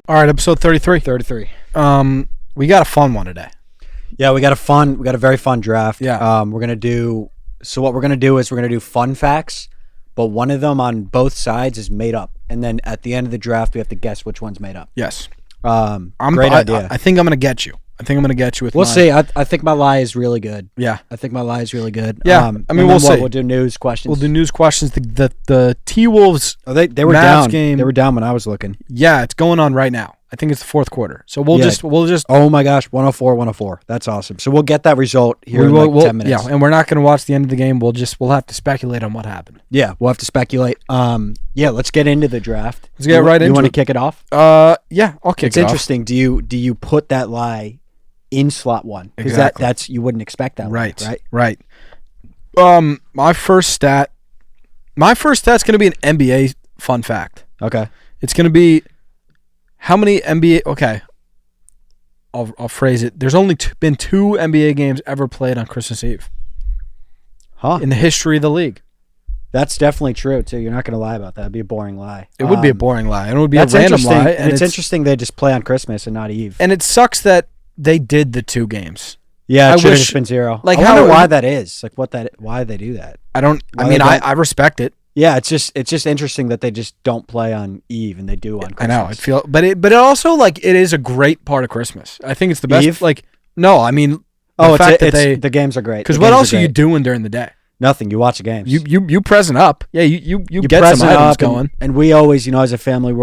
All right, episode 33. 33. We got a fun one today. Yeah, we got a very fun draft. Yeah. What we're gonna do is we're gonna do fun facts, but one of them on both sides is made up, and then at the end of the draft we have to guess which one's made up. Yes. Great idea. I think I'm gonna get you. With. We'll see. I think my lie is really good. Yeah. I think my lie is really good. Yeah. We'll see. We'll do news questions. We'll do news questions. The T-Wolves. Oh, they were Mavs down. Game. They were down when I was looking. Yeah, it's going on right now. I think it's the fourth quarter. So we'll just. Oh my gosh, 104. That's awesome. So we'll get that result here in 10 minutes. Yeah, and we're not going to watch the end of the game. We'll have to speculate on what happened. Yeah, we'll have to speculate. Yeah, let's get into the draft. Let's get right into it. You want to kick it off? Yeah, I'll kick it off. It's interesting. Do you put that lie in slot one? Because exactly. that's you wouldn't expect that. Right. Lie, right. My first stat's going to be an NBA fun fact. Okay. It's going to be how many NBA. Okay. I'll phrase it. There's only been 2 NBA games ever played on Christmas Eve. Huh. In the history of the league. That's definitely true too. You're not going to lie about that. It'd be a boring lie. It would be a boring lie. And it would be a random lie. And it's interesting they just play on Christmas and not Eve. And it sucks that they did the 2 games. Yeah, it should have just been 0. Like, I wonder why that is. Like why they do that. I respect it. Yeah, it's just interesting that they just don't play on Eve and they do on Christmas. I know. But it also, like, it is a great part of Christmas. I think it's the best. Eve? Like, no, I mean, the games are great. Because what else are you doing during the day? Nothing. You watch the games. You present up. Yeah, you get some items going. And we always, as a family,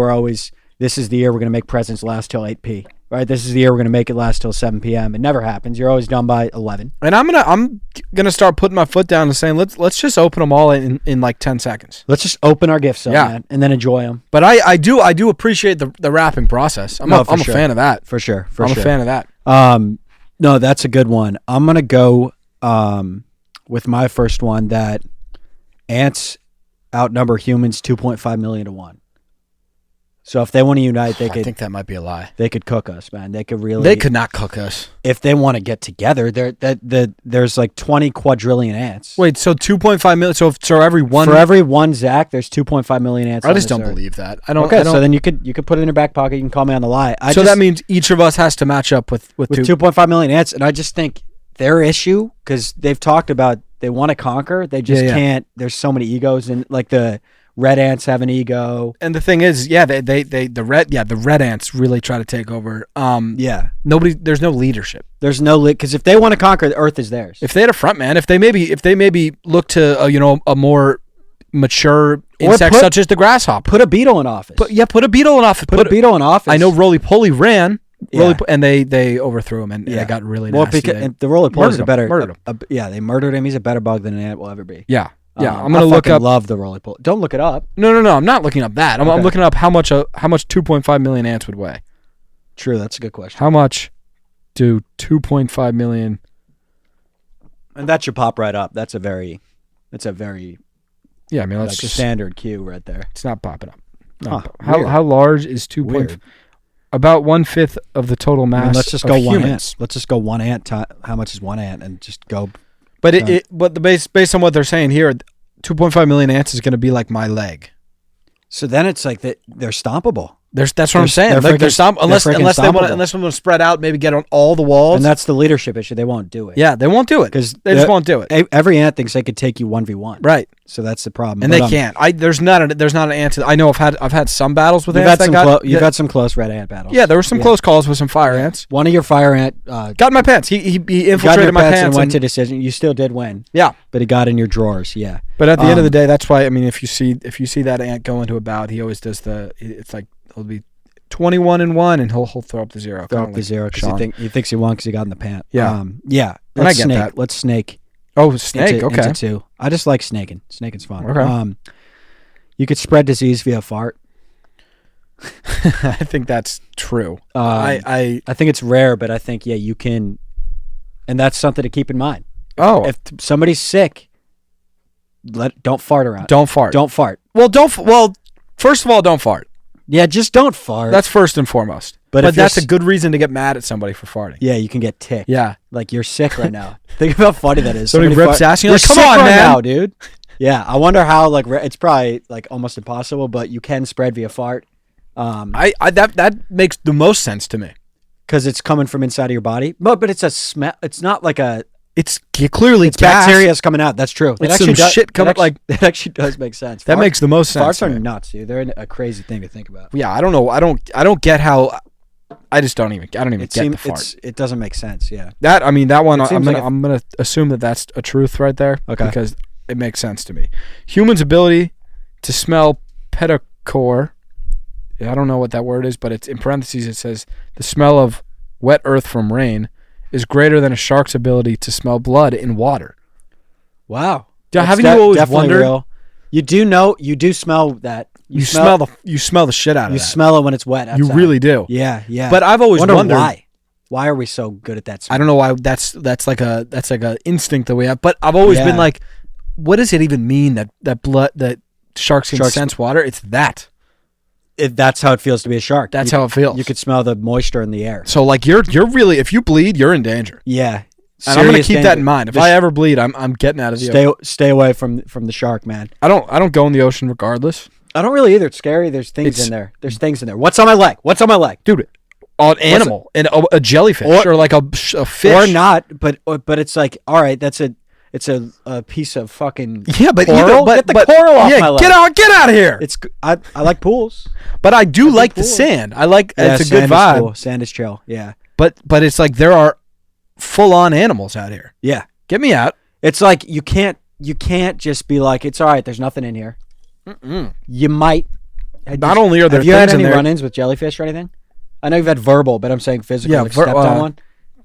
this is the year we're going to make presents last till 8 p. Right? This is the year we're going to make it last till 7 p.m. It never happens. You're always done by 11. And I'm gonna start putting my foot down and saying let's just open them all in like 10 seconds. Let's just open our gifts up, man, and then enjoy them. But I do appreciate the wrapping process. I'm a fan of that. For sure. I'm a fan of that. No, that's a good one. I'm gonna go with my first one that ants outnumber humans 2.5 million to 1. So if they want to unite, I think that might be a lie. They could cook us, man. They could not cook us. If they want to get together, there's like 20 quadrillion ants. Wait, so 2.5 million. So every one for every one Zach, there's 2.5 million ants. I just don't believe that. I don't. Okay, so then you could put it in your back pocket. You can call me on the lie. That means each of us has to match up with 2.5 million ants, and I just think their issue, because they've talked about they want to conquer, they just can't. There's so many egos, and like the red ants have an ego, and the thing is, the red ants really try to take over. There's no leadership. There's no because if they want to conquer, the Earth is theirs. If they had a front man, if they maybe look to a more mature insect such as the grasshopper, put a beetle in office. Put a beetle in office. Put a beetle in office. I know Roly Poly ran. And they overthrew him, and it got really nasty. Because the Roly Poly is a better. Murdered him. They murdered him. He's a better bug than an ant will ever be. Yeah. Yeah, I'm gonna look up. Love the Roly Poly. Don't look it up. No. I'm not looking up that. I'm looking up how much 2.5 million ants would weigh. True, that's a good question. How much do 2.5 million? And that should pop right up. That's a very. Yeah, I mean that's just standard cue right there. It's not popping up. How large is 2.5? About 1/5 of the total mass. Let's just go humans. one ant. Let's just go one ant. How much is one ant? And just go. But based on what they're saying here, 2.5 million ants is going to be like my leg. So then it's like they're stompable. That's what I'm saying. They're unless they want to spread out, maybe get on all the walls. And that's the leadership issue. They won't do it. Yeah, they won't do it because they just won't do it. Every ant thinks they could take you 1v1. Right. So that's the problem. And they can't. There's not an ant. I know I've had some battles with ants. You've had some close red ant battles. Yeah, there were some close calls with some fire ants. One of your fire ant got in my pants. He infiltrated my pants and went to decision. You still did win. Yeah, but he got in your drawers. Yeah. But at the end of the day, that's why. I mean, if you see that ant go into a bout, he always does it's like he'll be 21-1, and he'll throw up the 0. Throw up the 0 because he thinks he won because he got in the pant. Yeah. Yeah. And I get that. Let's snake. Oh, snake. Okay. Into 2. I just like snaking. Snaking's fun. Okay. You could spread disease via fart. I think that's true. I think it's rare, but I think you can, and that's something to keep in mind. Oh, if somebody's sick, don't fart around. Don't fart. Don't fart. Well, first of all, don't fart. Yeah, just don't fart. That's first and foremost. But that's a good reason to get mad at somebody for farting. Yeah, you can get ticked. Yeah. Like you're sick right now. Think about how funny that is. Somebody rips ass and you're like, come on, right man. Now, dude. Yeah, I wonder how, it's probably, almost impossible, but you can spread via fart. That makes the most sense to me. Because it's coming from inside of your body. But it's a smell. It's not like a... It's clearly It's gas. bacteria is coming out. That's true. It's some shit coming. It actually does make sense. That makes the most sense. Farts are nuts, dude. They're a crazy thing to think about. Yeah, I don't know. I don't get how. I just don't even. I don't even get the fart. It doesn't make sense. Yeah. That one. I'm gonna assume that that's a truth right there. Okay. Because it makes sense to me. Humans' ability to smell pedochore. I don't know what that word is, but it's in parentheses. It says the smell of wet earth from rain is greater than a shark's ability to smell blood in water. Wow. Haven't you always wondered? Real. You do smell that. You smell the shit out of it. You smell it when it's wet outside. You really do. Yeah, yeah. But I've always wondered why. Why are we so good at that smell? I don't know why that's like a instinct that we have. But I've always been like, what does it even mean that sharks can sense water? It's that. That's how it feels to be a shark. That's how it feels. You could smell the moisture in the air. So like you're really, if you bleed, you're in danger. Yeah. And I'm gonna keep that in mind. If I ever bleed, I'm getting out of the ocean. Stay away from the shark, man. I don't go in the ocean regardless. I don't really either. It's scary. There's things in there. What's on my leg? Dude? An animal and a jellyfish or like a fish or not. But it's like, all right, it's a piece of fucking coral. Get the coral off my leg. Get out of here. I like pools, but I do like the sand. I like it's a good vibe. Cool. Sand is chill. Yeah, but it's like there are full on animals out here. Yeah, get me out. It's like you can't just be like, it's all right. There's nothing in here. You might. Not only are there have you had any run-ins with jellyfish or anything? I know you've had verbal, but I'm saying physical. Yeah, stepped on one.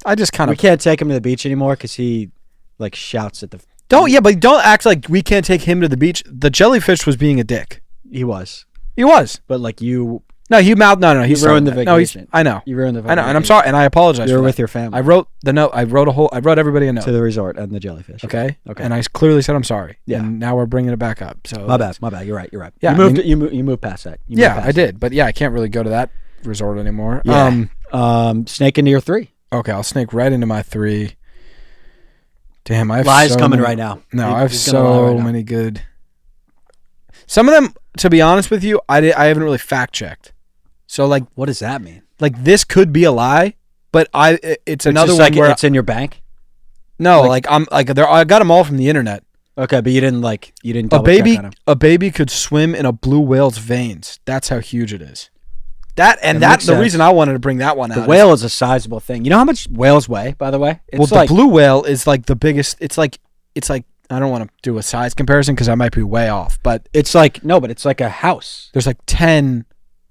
I just kind of. We can't take him to the beach anymore because he like shouts at the. But don't act like we can't take him to the beach. The jellyfish was being a dick. He was. But like you. No, he mouthed. No, he ruined the vacation. I know. You ruined the vacation. I know, and I'm sorry, and I apologize. You were with your family. I wrote the note. I wrote everybody a note to the resort and the jellyfish. Okay. And I clearly said I'm sorry. Yeah. And now we're bringing it back up. So my bad. You're right. Yeah. You moved past that. I did. But yeah, I can't really go to that resort anymore. Yeah. Snake into your 3. Okay, I'll snake right into my 3. Damn, I have lies coming right now. No, I have so many good. Some of them, to be honest with you, I haven't really fact checked. So like, what does that mean? Like this could be a lie, but it's another one where it's in your bank. No, I got them all from the internet. Okay, but you didn't a baby could swim in a blue whale's veins. That's how huge it is. That's the reason I wanted to bring that one out. The whale is a sizable thing. You know how much whales weigh, by the way? The blue whale is like the biggest. It's like I don't want to do a size comparison because I might be way off, but it's like it's like a house. There's like 10.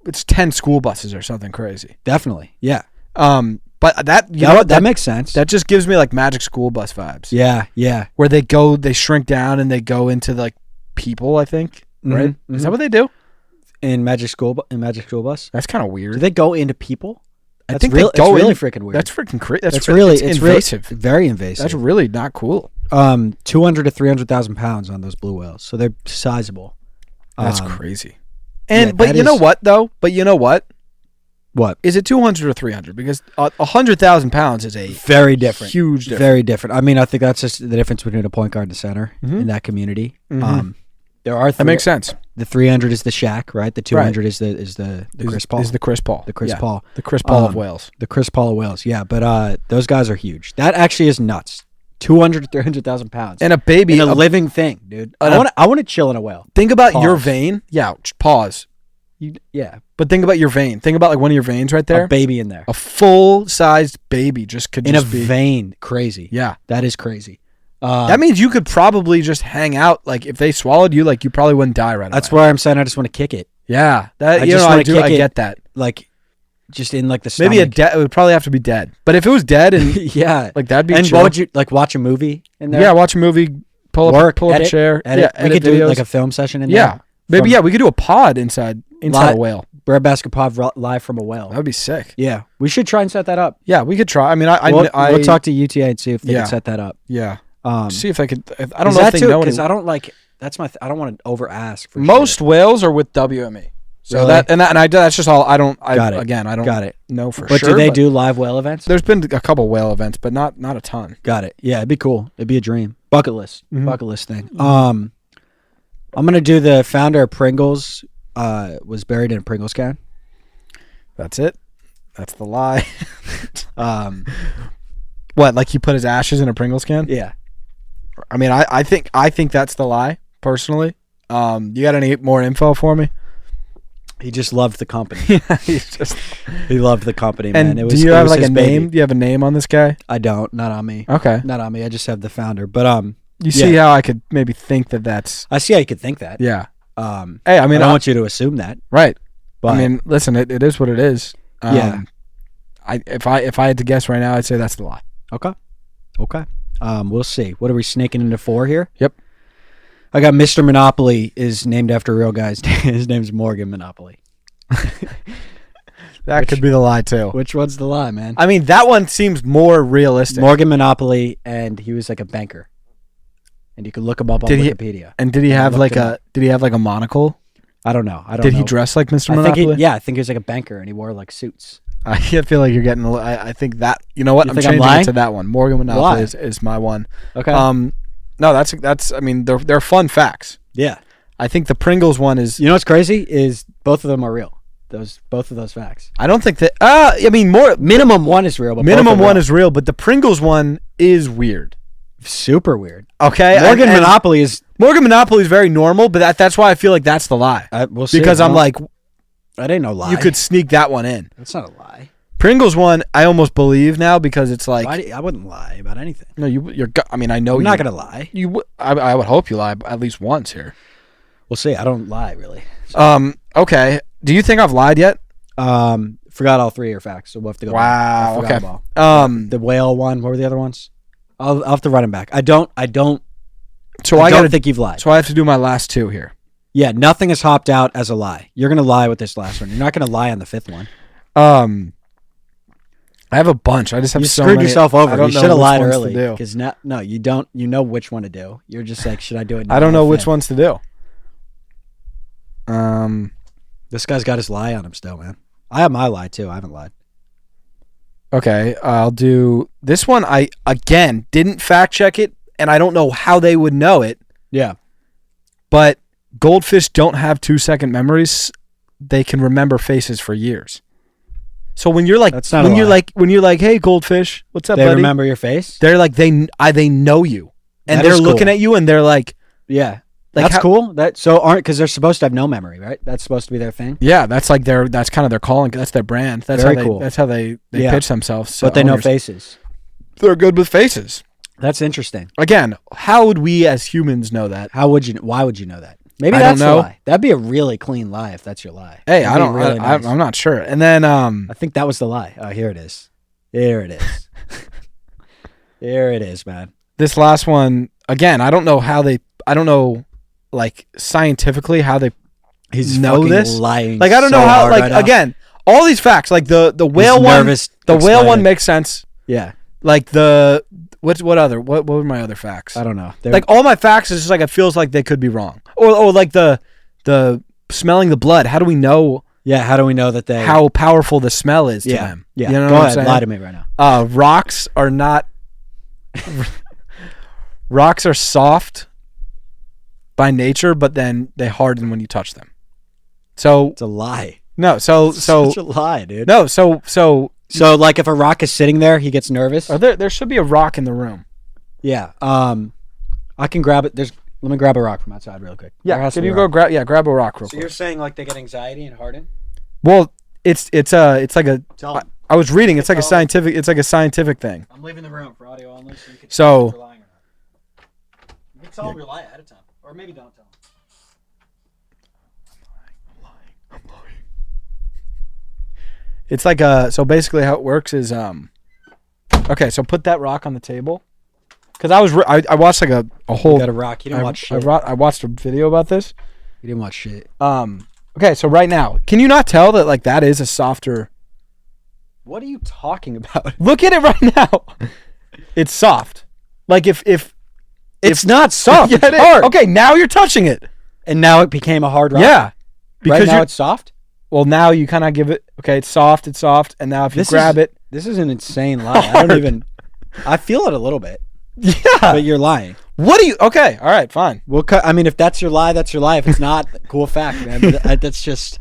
It's 10 school buses or something crazy. Definitely, yeah. But that makes sense. That just gives me like Magic School Bus vibes. Yeah. Where they shrink down and they go into like people. I think, right? Mm-hmm. Is that what they do in Magic School Bus? That's kind of weird. Do they go into people? I think they go. It's really freaking weird. That's freaking crazy. It's invasive. Very invasive. That's really not cool. 200 to 300,000 pounds on those blue whales, so they're sizable. That's crazy. And but you know what though? What is it? 200 or 300? Because 100,000 pounds is a very different, huge, difference. Very different. I mean, I think that's just the difference between a point guard and a center in that community. Mm-hmm. That makes sense. The 300 is the Shaq, right? The 200 is the Chris Paul. Is the Chris Paul? The Chris Paul. The Chris Paul of Wales. The Chris Paul of Wales. Yeah, but those guys are huge. That actually is nuts. 200 to 300,000 pounds. And a baby, a living thing, dude. I want to chill in a whale. Think about your vein. Yeah, pause. Yeah, but think about your vein. Think about like one of your veins right there. A baby in there. A full-sized baby could be vein. Crazy. Yeah, that is crazy. That means you could probably just hang out. Like if they swallowed you, like you probably wouldn't die right away. That's why I'm saying I just want to kick it. Yeah, I get that. Like just in like the stomach. Maybe it would probably have to be dead. But if it was dead and yeah, like that'd be. And chill. what would you like? Watch a movie in there? Yeah, watch a movie. Pull up a chair. Edit. We could do like a film session in there. Yeah, maybe we could do a pod inside a whale. Bread basket pod live from a whale. That would be sick. Yeah, we should try and set that up. Yeah, we could try. I mean, we'll talk to UTA and see if they can set that up. Yeah. See if I could. I don't know if they know because I don't like. That's my. I don't want to over ask. Most whales are with WME. So really? That's just all. I don't. Got it. Again, I don't. Got it. Know for but sure. Do they do live whale events? There's been a couple whale events, but not a ton. Got it. Yeah, it'd be cool. It'd be a dream. Bucket list. Mm-hmm. Bucket list thing. I'm gonna do the founder of Pringles. Was buried in a Pringles can. That's it. That's the lie. Um, What? Like he put his ashes in a Pringles can? yeah. I mean, I think that's the lie. Personally, you got any more info for me? He just loved the company. Yeah, he's just. He loved the company, And man. It was, do you it have was like a his name? baby. Do you have a name on this guy? I don't. Not on me. Okay. Not on me. I just have the founder. But You see how I could maybe think that that's. I see how you could think that. Yeah. Hey, I mean, I don't want you to assume that. right. But I mean, listen, it is what it is. Yeah. If I had to guess right now, I'd say that's the lie. okay. We'll see. What are we snaking into 4 here? Yep. I got Mr. Monopoly is named after a real guy's name. His name's Morgan Monopoly. That could be the lie too. Which one's the lie, man? I mean, that one seems more realistic. Morgan Monopoly, and he was like a banker. And you could look him up on Wikipedia. And did he have like a monocle? I don't know. Did he dress like Mr. Monopoly? I think he was like a banker, and he wore like suits. I feel like you're getting. I think that you know what You I'm think I'm changing lying? it to that one. Morgan Monopoly Why? is my one. Okay. No, that's. I mean, they're fun facts. Yeah. I think the Pringles one is. You know what's crazy is both of them are real. Both of those facts. I don't think that. I mean, more Minimum one is real, but minimum both are one real. is real, but the Pringles one is weird. super weird. Okay, Morgan and Monopoly is. Morgan Monopoly is very normal, but that's why I feel like that's the lie. We'll see. Because I'm like, that ain't no lie. you could sneak that one in. That's not a lie. Pringles one, I almost believe now because it's like I wouldn't lie about anything. no, you're. I mean, I know I'm you. not gonna lie. I would hope you lie at least once here. We'll see. I don't lie really. Okay. Do you think I've lied yet? Forgot all 3 of your facts, so we'll have to go. Wow. Back. I forgot Okay. them all. The whale one. What were the other ones? I'll have to run them back. I don't. So I don't don't think you've lied. So I have to do my last 2 here. Yeah, nothing is hopped out as a lie. You're gonna lie with this last one. You're not gonna lie on the 5th one. I have a bunch. I just have You so screwed many. yourself over. I don't You know should have which lied ones to early do. because no, you don't. You know which one to do. You're just like, should I do it? I don't know which 5th? ones to do. This guy's got his lie on him still, man. I have my lie too. I haven't lied. Okay, I'll do this one. I again didn't fact check it, and I don't know how they would know it. Yeah. But goldfish don't have 2-second memories. They can remember faces for years. So when you're like, That's not a lie. when you're like, hey goldfish, what's up, They buddy? remember your face. They're like they know you, and That they're is looking cool. at you, and they're like, Yeah. Like That's how- cool. Because they're supposed to have no memory, right? That's supposed to be their thing. yeah, that's like that's kind of their calling. That's their brand. That's Very how they, cool. That's how they Yeah. pitch themselves. So But they know owners- faces. They're good with faces. That's interesting. Again, how would we as humans know that? How would you? Why would you know that? Maybe I that's don't know. the lie. That'd be a really clean lie if that's your lie. Hey, That'd I be don't. really nice. I'm not sure. And then I think that was the lie. Oh, here it is. Here it is. Here it is, man. this last one again. I don't know how they. I don't know, like scientifically how they He's know fucking this. lying. Like I don't so know how. hard Like right now. again, all these facts. Like the whale He's one. nervous The whale explaining. one makes sense. Yeah. Like what were my other facts? I don't know. Like all my facts is just like it feels like they could be wrong. Or like the smelling the blood. How do we know yeah. How do we know that they? how powerful the smell is to Yeah. them? Yeah. You know Go what ahead. I'm saying? Lie to me right now. Rocks are not. Rocks are soft by nature, but then they harden when you touch them. So It's a lie. no, so Such a lie, dude. no, so So like, if a rock is sitting there, he gets nervous. there should be a rock in the room. Yeah. I can grab it. Let me grab a rock from outside real quick. There Yeah, has to can be you a go rock. grab a rock real So quick? you're saying like they get anxiety and harden? Well, it's like a. Tell them. I was reading. It's like a Tell 'em. scientific thing. I'm leaving the room for audio only, so you can So- tell if you're lying or not. You can tell them you're lying ahead of time, or maybe don't tell them. It's like so basically how it works is okay, so put that rock on the table. Cuz I watched like a whole You got a rock. You didn't watch shit. I watched a video about this. You didn't watch shit. Okay, so right now, can you not tell that like that is a softer? What are you talking about? Look at it right now. It's soft. Like if It's not soft. yeah, it's it is. hard. Okay, now you're touching it. And now it became a hard rock. Yeah. Right Because now you're it's soft. well, now you kind of give it okay, it's soft, and now if you This grab is- it, This is an insane lie. I don't Hard. even. I feel it a little bit, yeah. but you're lying. What do you? Okay, all right, fine. We'll cut. I mean, if that's your lie, that's your lie. If it's not, cool fact, man. But that's just.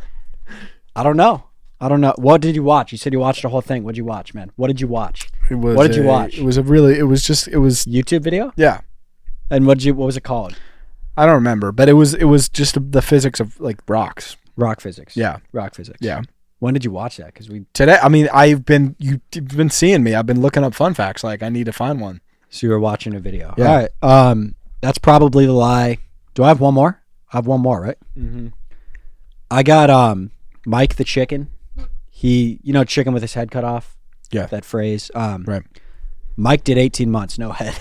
I don't know. I don't know. What did you watch? You said you watched the whole thing. What did you watch, man? What did you watch? What did you watch? It was YouTube video? yeah. And what was it called? I don't remember, but it was just the physics of like rocks. Rock physics. Yeah. Rock physics. Yeah. When did you watch that? Because Today, I mean, you've been seeing me. I've been looking up fun facts. Like, I need to find one. So you were watching a video. Yeah. All right. That's probably the lie. Do I have one more? I have one more, right? Mm-hmm. I got Mike the chicken. He, chicken with his head cut off. Yeah. That phrase. Right. Mike did 18 months, no head.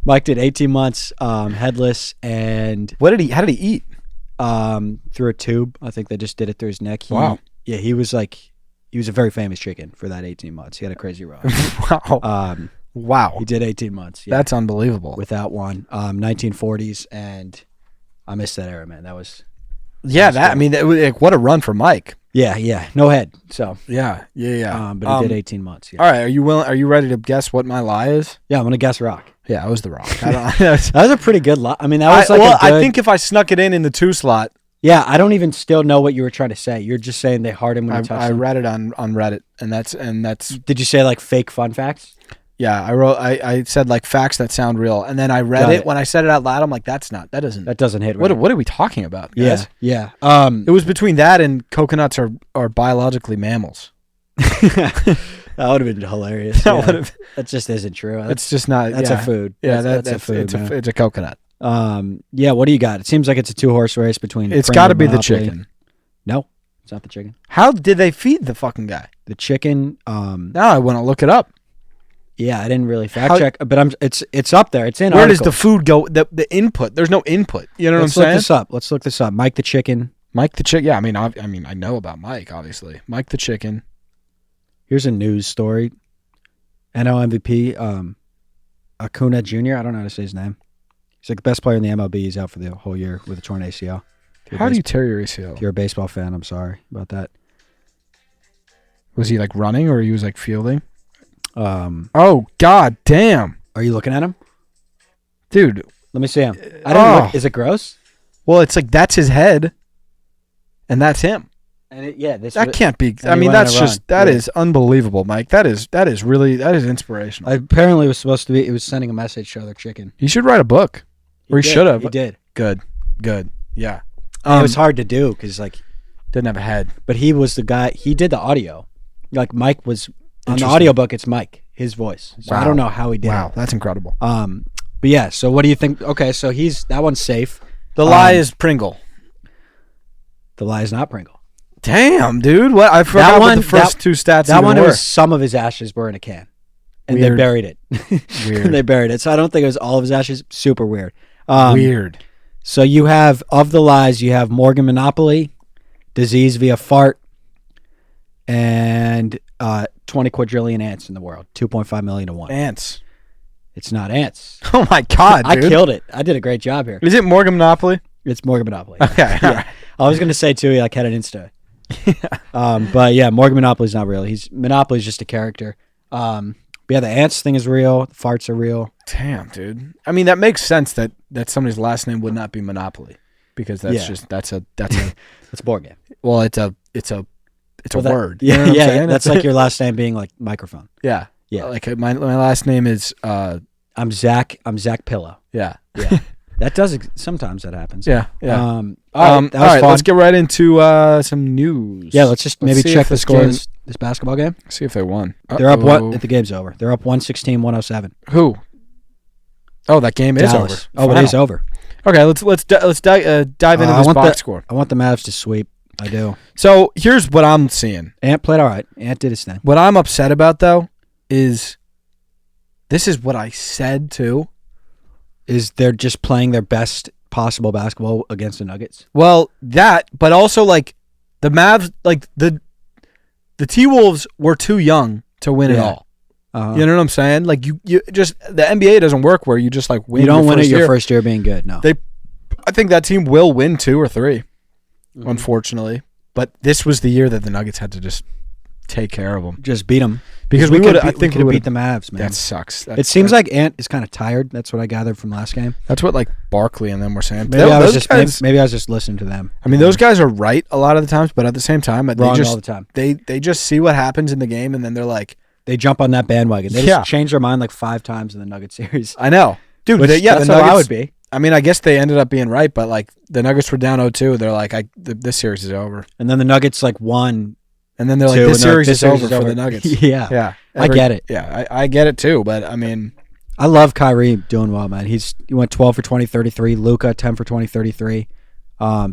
Mike did 18 months headless, and How did he eat? through a tube. I think they just did it through his neck. Wow. Yeah, he was a very famous chicken for that 18 months. He had a crazy run. Wow. Wow. He did 18 months. Yeah, That's unbelievable. without one. 1940s, and I miss that era, man. That was I mean, what a run for Mike. yeah, no head. So Yeah. but he did 18 months. Yeah, All right. Are you ready to guess what my lie is? yeah. I'm gonna guess rock. Yeah, I was the Rock. I don't. That was a pretty good lie. I mean, that was I think if I snuck it in the 2 slot, yeah. I don't even still know what you were trying to say. You're just saying they hard him when you touch I them. read it on Reddit, and that's Did you say like fake fun facts? yeah. I said like facts that sound real, and then I read Got it. it. When I said it out loud, I'm like, that doesn't. That doesn't hit right. What are we talking about, guys? Yeah. It was between that and coconuts are biologically mammals. That would have been hilarious. That Yeah. would've- That just isn't true. It's just not. That's yeah. a food. Yeah, that's a food. man. it's a coconut. Yeah. What do you got? It seems like it's a 2-horse race between. It's Kramer got to and be the Monopoly. chicken. No, it's not the chicken. How did they feed the fucking guy? The chicken. Now I want to look it up. Yeah, I didn't really fact check, but it's up there. It's in. Where does the articles. food go? The input. There's no input. You know Let's what I'm look saying? this up. Let's look this up. Mike the chicken. Mike the chicken. Yeah, I mean, I know about Mike, obviously. Mike the chicken. Here's a news story. NL MVP Acuna Jr. I don't know how to say his name. He's like the best player in the MLB. He's out for the whole year with a torn ACL. How do you tear your ACL? If you're a baseball fan, I'm sorry about that. Was he like running or he was like fielding? Are Oh God damn, you looking at him? dude. Let me see him. I don't know. Is it gross? Well, it's like that's his head, and that's him. And That can't be. and I he mean, went on that's a just run. that Yeah. is unbelievable, Mike. That is inspirational. Apparently, it was supposed to be. It was sending a message to other chicken. He should write a book, or he did. should have. He did. Good. Yeah. It was hard to do because Didn't have a head. but he was the guy. He did the audio. Like Mike was on the Interesting. audiobook. It's Mike, his voice. So I Wow. don't know how he did Wow, it. that's incredible. But yeah. So what do you think? Okay, so that one's safe. The lie is Pringle. The lie is not Pringle. Damn, dude. What I forgot what the first 2 stats. That even one, it were. was some of his ashes were in a can, and Weird. they buried it. Weird. They buried it. So I don't think it was all of his ashes. Super weird. Weird. So you have, of the lies, you have Morgan Monopoly, disease via fart, and 20 quadrillion ants in the world. 2.5 million to 1. Ants. It's not ants. Oh my God, I dude. killed it. I did a great job here. Is it Morgan Monopoly? It's Morgan Monopoly. Okay. All right. I was going to say, too, he had an Insta. But yeah, Morgan Monopoly's not real. Monopoly's just a character. But yeah, the ants thing is real. The farts are real. Damn, dude. I mean, that makes sense that somebody's last name would not be Monopoly, because that's Yeah. just that's a It's a board game. well, it's a word. You Yeah, know what I'm yeah. saying? That's like your last name being like microphone. yeah. Yeah. Like my last name is I'm Zach Pillow. yeah. Yeah. That does sometimes that happens. Yeah. Yeah. All right, All that was right, fun. let's get right into some news. Yeah, let's just maybe see check if the this score of game- this basketball game. See if they won. They're up Uh-oh. what? The game's over. They're up 116-107. Who? Oh, that game is over. Dallas. Oh, it is Final. over. Okay, let's dive into I this want box score. I want the Mavs to sweep. I do. So here's what I'm seeing. Ant played all right. Ant did his thing. What I'm upset about though is this is what I said too. Is they're just playing their best possible basketball against the Nuggets? Well, that, but also like the Mavs, like the T-Wolves were too young to win it Yeah. all. Uh-huh. You know what I'm saying? Like you just the NBA doesn't work where you just like win. You don't your win it first your year. first year being good. No. I think that team will win 2 or 3, Mm-hmm. unfortunately. But this was the year that the Nuggets had to just take care of them. Just beat them. Because we would. I think we could beat the Mavs, man. That sucks. It seems like Ant is kind of tired. That's what I gathered from last game. That's what like Barkley and them were saying. Maybe I was just listening to them. I mean, those guys are right a lot of the times, but at the same time, wrong all the time. They just see what happens in the game, and then they're like, they jump on that bandwagon. They just change their mind like 5 times in the Nuggets series. I know, dude. That's the Nuggets, how I would be. I mean, I guess they ended up being right, but like the Nuggets were down 0-2. They're like, this series is over. And then the Nuggets like won. And then they're like, this series is over for the Nuggets. Yeah. I get it. Yeah, I get it too. But I mean, I love Kyrie doing well, man. He went 12 for 20, 33. Luka 10 for 20, 33.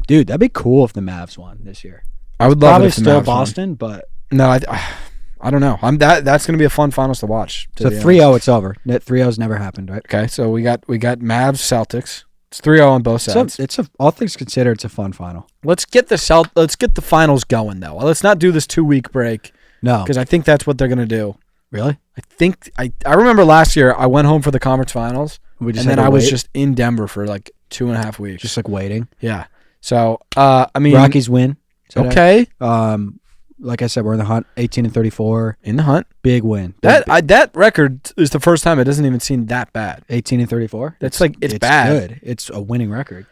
Dude, that'd be cool if the Mavs won this year. I would love probably it if the still Mavs Boston, won. but no, I don't know. That's going to be a fun finals to watch. So 3-0, it's over. 3-0's never happened, right? Okay, so we got Mavs Celtics. It's 3-0 on both sides. So all things considered, it's a fun final. Let's get the finals going though. Let's not do this 2-week break. No, because I think that's what they're going to do. Really? I think I remember last year I went home for the conference finals, and then I was just in Denver for like 2.5 weeks, just like waiting. Yeah. So I mean, Rockies win. Okay. Like I said, we're in the hunt. 18-34 in the hunt. Big win. That record is the first time it doesn't even seem that bad. 18-34. That's like it's bad. Good. It's a winning record.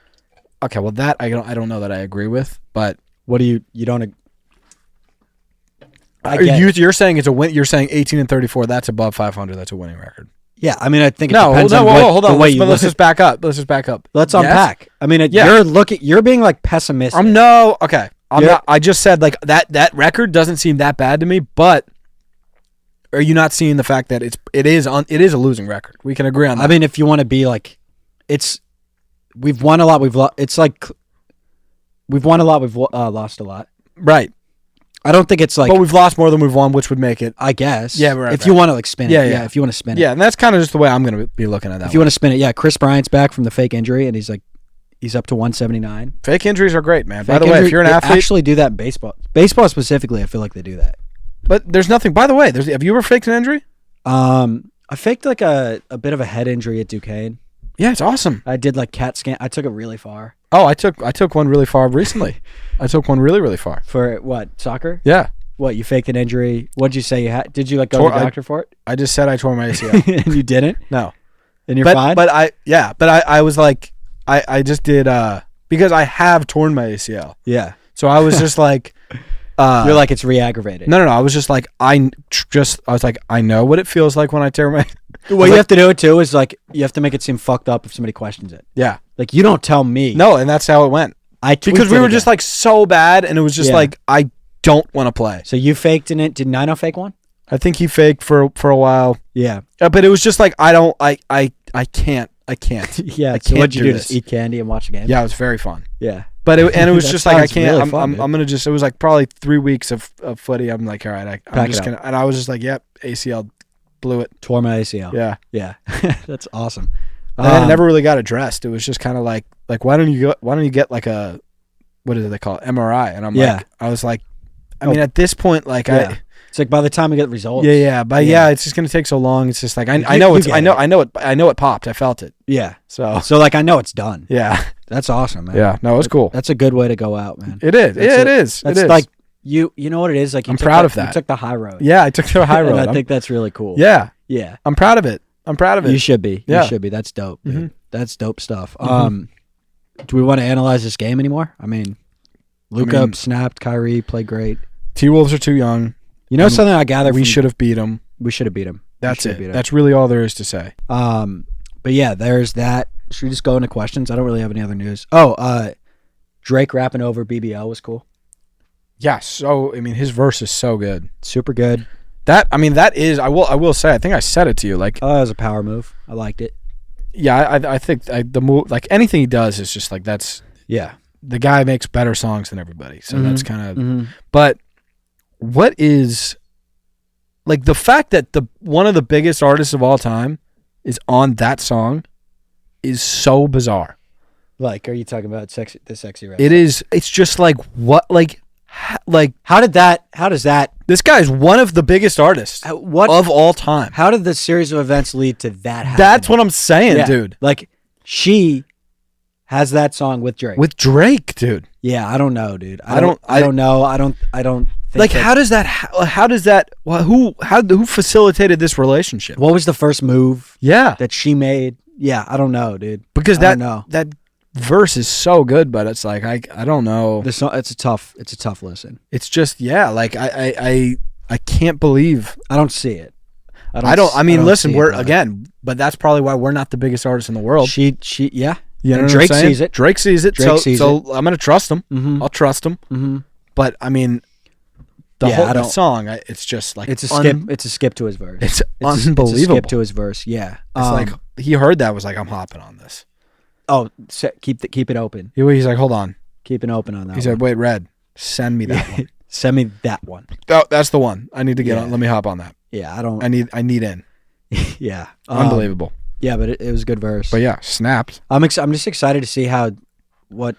Okay, well that I don't know that I agree with, but what do you don't? You're saying it's a win. You're saying 18-34. That's above 500. That's a winning record. Yeah, I mean, I think it hold on. Let's just back up. Let's unpack. I mean, you're being like pessimistic. I'm not. I just said like that record doesn't seem that bad to me. But are you not seeing the fact that it is a losing record? We can agree on that. I mean, if you want to be like, we've won a lot. We've lost. It's like we've won a lot. We've lost a lot. Right. I don't think it's like, but we've lost more than we've won, which would make it. I guess. Yeah, right. If you want to like spin it, yeah. If you want to spin it, yeah, and that's kind of just the way I'm going to be looking at that. If you want to spin it, yeah. Chris Bryant's back from the fake injury, and he's up to 179. Fake injuries are great, man. By the way, if you're an athlete, actually do that in baseball. Baseball specifically, I feel like they do that. But there's nothing. By the way, have you ever faked an injury? I faked like a bit of a head injury at Duquesne. Yeah, it's awesome. I did like CAT scan. I took it really far. Oh, I took one really far recently. I took one really, really far. For what? Soccer? Yeah. What, you faked an injury? What'd you say you had? Did you like go to the doctor for it? I just said I tore my ACL. And you didn't? No. And you're fine? But I was like, I just did, because I have torn my ACL. Yeah. So I was just like, you're like, it's re-aggravated. No. I was just like, I was like, I know what it feels like when I tear my. What you have to do it too is like, you have to make it seem fucked up if somebody questions it. Yeah. Like, you don't tell me. No, and that's how it went. Because we were just like so bad, and it was just like, I don't want to play. So you faked in it. Did Nino fake one? I think he faked for a while. Yeah. But it was just like, I can't. Yeah. So what'd you do? Just eat candy and watch the game? Yeah, it was very fun. Yeah. But it was just like, I can't. Really fun, I'm gonna just. It was like probably 3 weeks of footy. I'm like, all right, I'm just gonna. And I was just like, yep, ACL, blew it. Tore my ACL. Yeah. Yeah. That's awesome. And I never really got addressed. It was just kind of like why don't you get like a, what do they call it, MRI? And I'm like, I was like, I mean, at this point, like it's like by the time we get results. Yeah, it's just gonna take so long. It's just like I know it popped. I felt it. Yeah. So like I know it's done. Yeah. That's awesome, man. Yeah. No, it was cool. That's a good way to go out, man. It is. It is. That's like you know what it is? Like, I'm proud of that. You took the high road. Yeah, I took the high road. And I think that's really cool. Yeah. Yeah. I'm proud of it. You should be. Yeah. You should be. That's dope. Mm-hmm. That's dope stuff. Do we want to analyze this game anymore? I mean, Luka snapped. Kyrie played great. T-Wolves are too young. You know something I gathered? We should have beat them. We should have beat them. That's it. That's really all there is to say. But yeah, there's that. Should we just go into questions? I don't really have any other news. Oh, Drake rapping over BBL was cool. Yeah. So I mean, his verse is so good. Super good. That is. I will say. I think I said it to you. Like, that was a power move. I liked it. Yeah, I think the move, like anything he does, is just like that's. Yeah. The guy makes better songs than everybody, so that's kind of. But what is, like, the fact that one of the biggest artists of all time is on that song is so bizarre. Like, are you talking about the sexy rap? It is. It's just like what, like how does that? This guy is one of the biggest artists of all time. How did the series of events lead to that happening? That's what I'm saying, dude. Like, she has that song with Drake. With Drake, dude. Yeah, I don't know, dude. I don't know. I don't Like, how does that? Who facilitated this relationship? What was the first move? Yeah, that she made. Yeah, I don't know, dude. Because that verse is so good, but it's like I don't know. It's a tough listen. It's just like I can't believe I don't see it. Listen, but that's probably why we're not the biggest artists in the world. Yeah. You know Drake sees it. Drake sees it. So I'm gonna trust him. Mm-hmm. I'll trust him. Mm-hmm. But I mean, the song, it's just like it's a skip. It's a skip to his verse. It's unbelievable. It's a skip to his verse. Yeah. It's like he heard that, was like, I'm hopping on this. Oh, keep it open. He's like, hold on, keep it open on that. He said, wait, Red, send me that one. Send me that one. Oh, that's the one. I need to get on. Let me hop on that. Yeah, I need in. Yeah. Unbelievable. Yeah, but it was a good verse. But yeah, snapped. I'm just excited to see what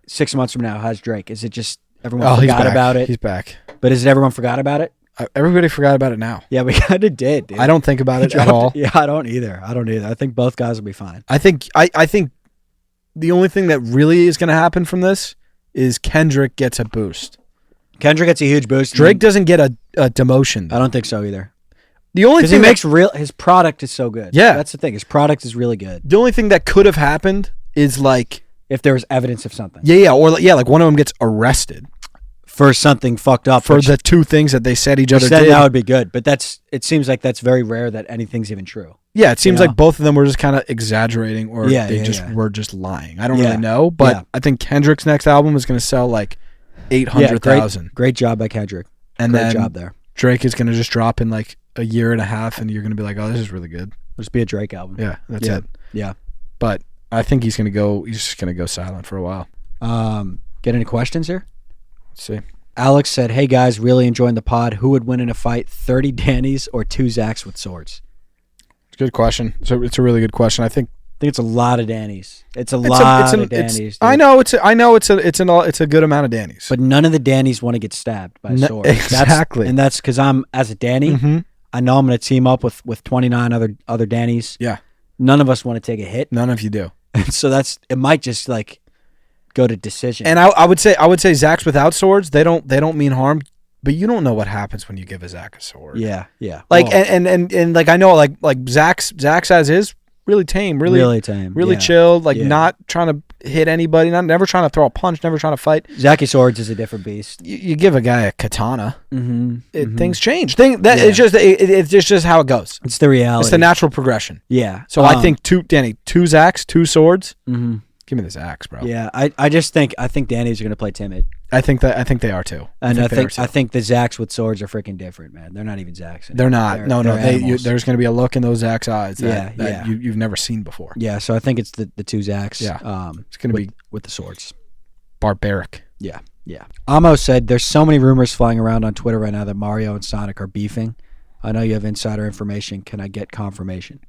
6 months from now has Drake. Is it just everyone forgot about it? He's back. But is it everyone forgot about it? Everybody forgot about it now. Yeah, we kind of did, dude. I don't think about it at all. Yeah, I don't either. I think both guys will be fine. I think the only thing that really is going to happen from this is Kendrick gets a boost. Kendrick gets a huge boost. Drake doesn't get a demotion. I don't think so either. The only thing his product is so good. Yeah, that's the thing. His product is really good. The only thing that could have happened is like if there was evidence of something. Like one of them gets arrested for something fucked up for the two things that they said each other did. That would be good, but it seems like that's very rare that anything's even true. Yeah, it seems like both of them were just kind of exaggerating, or were just lying. I don't really know, but I think Kendrick's next album is going to sell like 800,000. Great job by Kendrick. And great job there. Drake is going to just drop in like a year and a half, and you're going to be like, oh, this is really good. It'll just be a Drake album. Yeah, that's it. Yeah. But I think he's just going to go silent for a while. Get any questions here? Let's see. Alex said, hey guys, really enjoying the pod. Who would win in a fight, 30 Dannys or 2 Zachs with swords? It's a good question. So it's a really good question. I think it's a lot of Dannys. It's a lot of Dannys. I know it's a good amount of Dannys. But none of the Dannys want to get stabbed by a sword. Exactly. And that's because I'm, as a Danny, I know I'm going to team up with 29 other Dannys. Yeah. None of us want to take a hit. None of you do. So it might just like go to decision. And I would say Zach's without swords, they don't mean harm, but you don't know what happens when you give a Zach a sword. Yeah. Like and like I know like Zach's as is really tame, really tame, really chilled, like not trying to hit anybody, never trying to throw a punch, never trying to fight. Zachy Swords is a different beast. You give a guy a katana, things change. It's just how it goes. It's the reality. It's the natural progression. Yeah. So I think two Zachs, 2 swords. Mm-hmm. Give me this axe, bro. Yeah, I think Danny's are gonna play timid. I think they are too. And I think the Zachs with swords are freaking different, man. They're not even Zachs. They're not. There's gonna be a look in those Zachs' eyes that you've never seen before. Yeah, so I think it's the 2 Zachs. Yeah, it's gonna be with the swords. Barbaric. Yeah. Amo said there's so many rumors flying around on Twitter right now that Mario and Sonic are beefing. I know you have insider information. Can I get confirmation?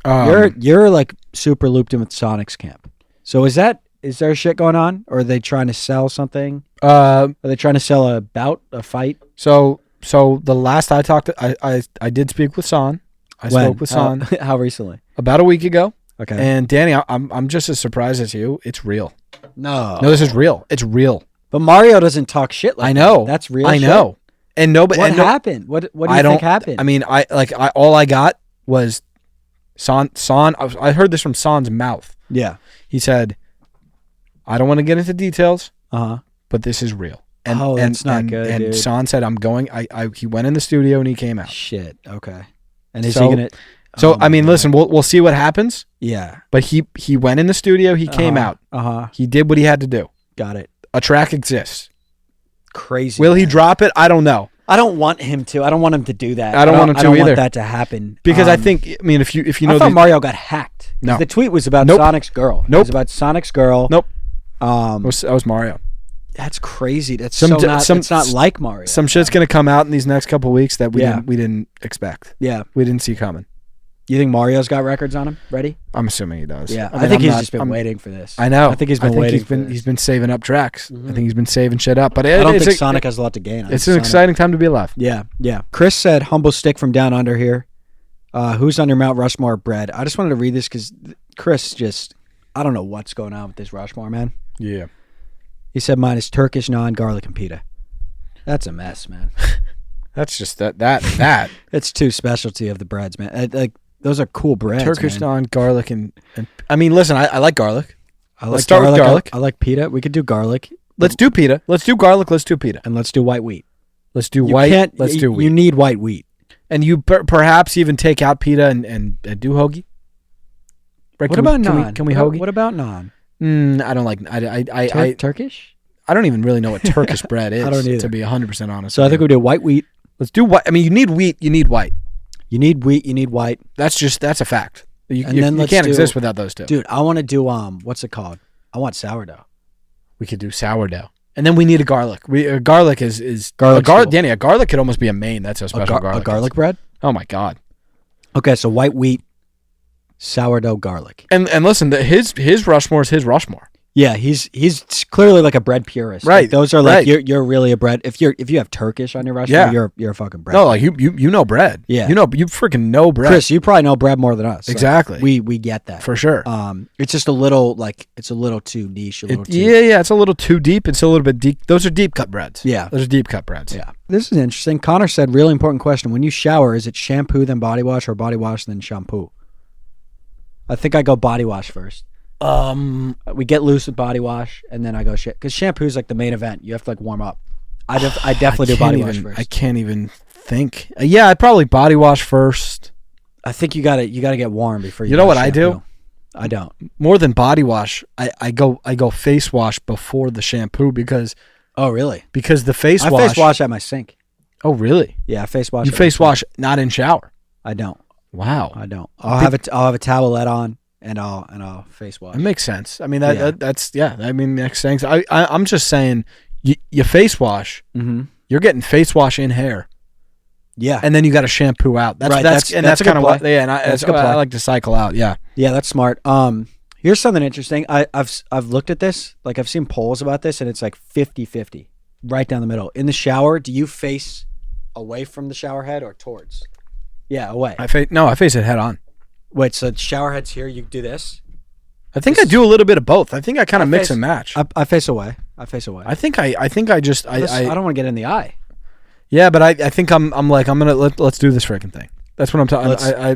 You're like super looped in with Sonic's camp. So is there shit going on, or are they trying to sell something? Are they trying to sell a fight? So the last I talked, I did speak with Son. Spoke with Son. How recently? About a week ago. Okay. And Danny, I'm just as surprised as you. It's real. No, this is real. It's real. But Mario doesn't talk shit like I know. That. That's real. I know. Shit. And nobody. What happened? What do you think happened? I mean, all I got was Son. I heard this from Son's mouth. Yeah. He said, I don't want to get into details, but this is real. And that's not good, and dude. Son said, I'm going. He went in the studio and he came out. Shit. Okay. And is he going to... So, I mean, listen, we'll see what happens. Yeah. But he went in the studio. He came out. He did what he had to do. Got it. A track exists. Crazy. Will he drop it? I don't know. I don't want him to. I don't want him to do that. I don't want him to either. I don't want that to happen. Because I think, I mean, if you know... I thought Mario got hacked. No. The tweet was about Sonic's girl. Nope. It was about Sonic's girl. Nope. That was Mario. That's crazy. That's it's not like Mario. Some shit's going to come out in these next couple weeks that we didn't expect. Yeah. We didn't see coming. You think Mario's got records on him ready? I'm assuming he does. Yeah. I think he's just been waiting for this. I know. I think he's been waiting. He's been saving up tracks. I think he's been saving shit up. But I don't think Sonic has a lot to gain. It's an exciting time to be alive. Yeah. Chris said, humble stick from down under here. Who's on your Mount Rushmore bread? I just wanted to read this because Chris I don't know what's going on with this Rushmore, man. Yeah. He said mine is Turkish, naan, garlic, and pita. That's a mess, man. That's just that. It's too specialty of the breads, man. Like those are cool breads. Turkish man. naan, garlic, and I mean, listen, I like garlic. Let's Let's start with garlic. I like pita. We could do garlic. Let's do pita. Let's do garlic. Let's do pita. And let's do white wheat. Let's do You white. can't- Let's you- do wheat. You need white wheat. And you perhaps even take out pita and do hoagie. Right, What about naan? Can we hoagie? What about naan? I don't like. I Turkish? I don't even really know what Turkish bread is. I don't either. To be 100% honest. So I think we do white wheat. Let's do white. I mean, you need wheat. You need white. You need wheat. You need white. That's a fact. You let's can't do- exist without those two. Dude, I want to do what's it called? I want sourdough. We could do sourdough, and then we need a garlic. Garlic is Garlic's cool. Danny, a garlic could almost be a main. That's how special garlic. A garlic is. bread? Oh my god. Okay, so white wheat, sourdough, garlic. And listen, his Rushmore is his Rushmore. Yeah, he's clearly like a bread purist. Right, Like, those are like right. you're really a bread. If you have Turkish on your restaurant, you're a fucking bread. No, like you know bread. Yeah. You freaking know bread. Chris, you probably know bread more than us. Exactly. We get that. For sure. It's just a little too niche. A little too. Yeah, it's a little too deep. It's a little bit deep. Those are deep cut breads. Yeah. Those are deep cut breads. Yeah. This is interesting. Connor said, really important question. When you shower, is it shampoo then body wash or body wash then shampoo? I think I go body wash first. We get loose with body wash, and then I go shit because shampoo is like the main event. You have to like warm up. I definitely do body wash first. I can't even think. Yeah, I'd probably body wash first. I think you gotta get warm before you. You know go what I do? shampoo. I don't. More than body wash, I go face wash before the shampoo because Oh really? the face I wash. face wash at my sink. Oh really? Yeah, I face wash. You at my face sink. wash not in shower. I don't. Wow. I don't. I'll have a towelette on and I'll face wash. That makes sense. I mean Yeah. that's I mean makes sense. I'm just saying you face wash. Mm-hmm. You're getting face wash in hair. Yeah. And then you got to shampoo out. That's Right, that's that's a kind good of what. play. Yeah, and That's a good I play. like to cycle out. Yeah. Yeah, that's smart. Here's something interesting. I've looked at this. Like I've seen polls about this, and it's like 50-50, right down the middle. In the shower, do you face away from the shower head or towards? Yeah, away. I face it head on. Wait, so the shower head's here. You do this. I think I do a little bit of both. I think I kind of mix and match. I face away. I face away. I think I just I don't want to get in the eye. yeah, but I think I'm gonna let's do this freaking thing. That's what I'm talking.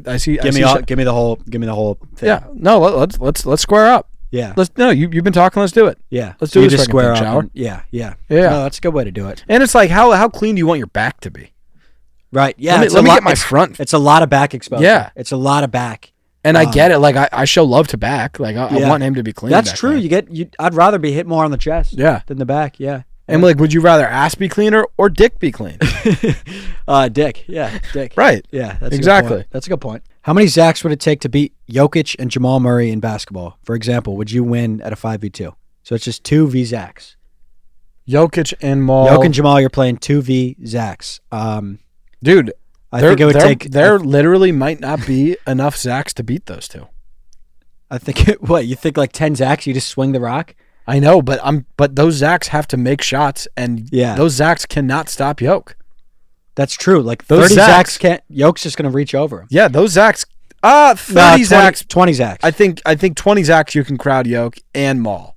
I see. Give me the whole thing. Yeah. No. Let's square up. Yeah. You've been talking. Let's do it. Yeah. Let's So do you this just freaking square thing, up. shower. Yeah. Yeah. No, that's a good way to do it. And it's like how clean do you want your back to be? Right. Yeah. Let me get my front. It's a lot of back exposure. Yeah. It's a lot of back. And I get it. Like I show love to back. Like I want him to be clean. That's back true. there. I'd rather be hit more on the chest. Yeah. Than the back. Yeah. And like, would you rather ass be cleaner or dick be clean? Dick. Yeah. Dick. Right. Yeah. That's Exactly. A good point. That's a good point. How many Zacks would it take to beat Jokic and Jamal Murray in basketball? For example, would you win at a 5v2? So it's just 2v Zacks. Jokic and Maul. Jokic and Jamal, you're playing 2v Zacks. Dude, I think it would take. There literally might not be enough Zacks to beat those two. I think what you think like 10 Zacks? You just swing the rock. I know, but those Zacks have to make shots, and those Zacks cannot stop Yoke. That's true. Like Those 30 Zacks Zacks can't. Yoke's just gonna reach over him. Yeah, those Zacks. 30 Zacks. 20 Zacks. I think 20 Zacks you can crowd Yoke and Maul.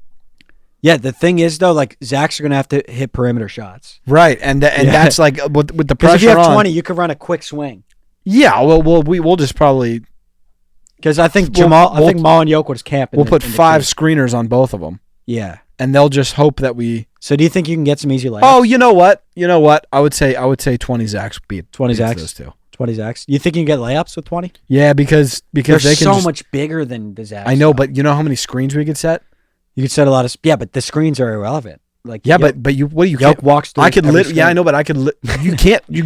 Yeah, the thing is though, like Zacks are gonna have to hit perimeter shots. Right, and that's like with the Because pressure if you have on. 20, you could run a quick swing. Yeah, well, we'll just probably Because I think We'll- I think Maul and Yoke would just camp. we'll put 5 screeners on both of them, Yeah. and they'll just hope that we. So do you think you can get some easy layups? Oh, you know what? I would say 20 Zacks beat 20 beats Zacks? those two. 20 Zacks. You think you can get layups with 20? Yeah, because They're they can so just, much bigger than the Zacks. I know, though. but you know how many screens we could set? you could set a lot of. Yeah, but the screens are irrelevant. Like Yeah, Yoke, but you what do you Yoke can't- walks through. I could every literally. Yeah, I screen. know, but I could. You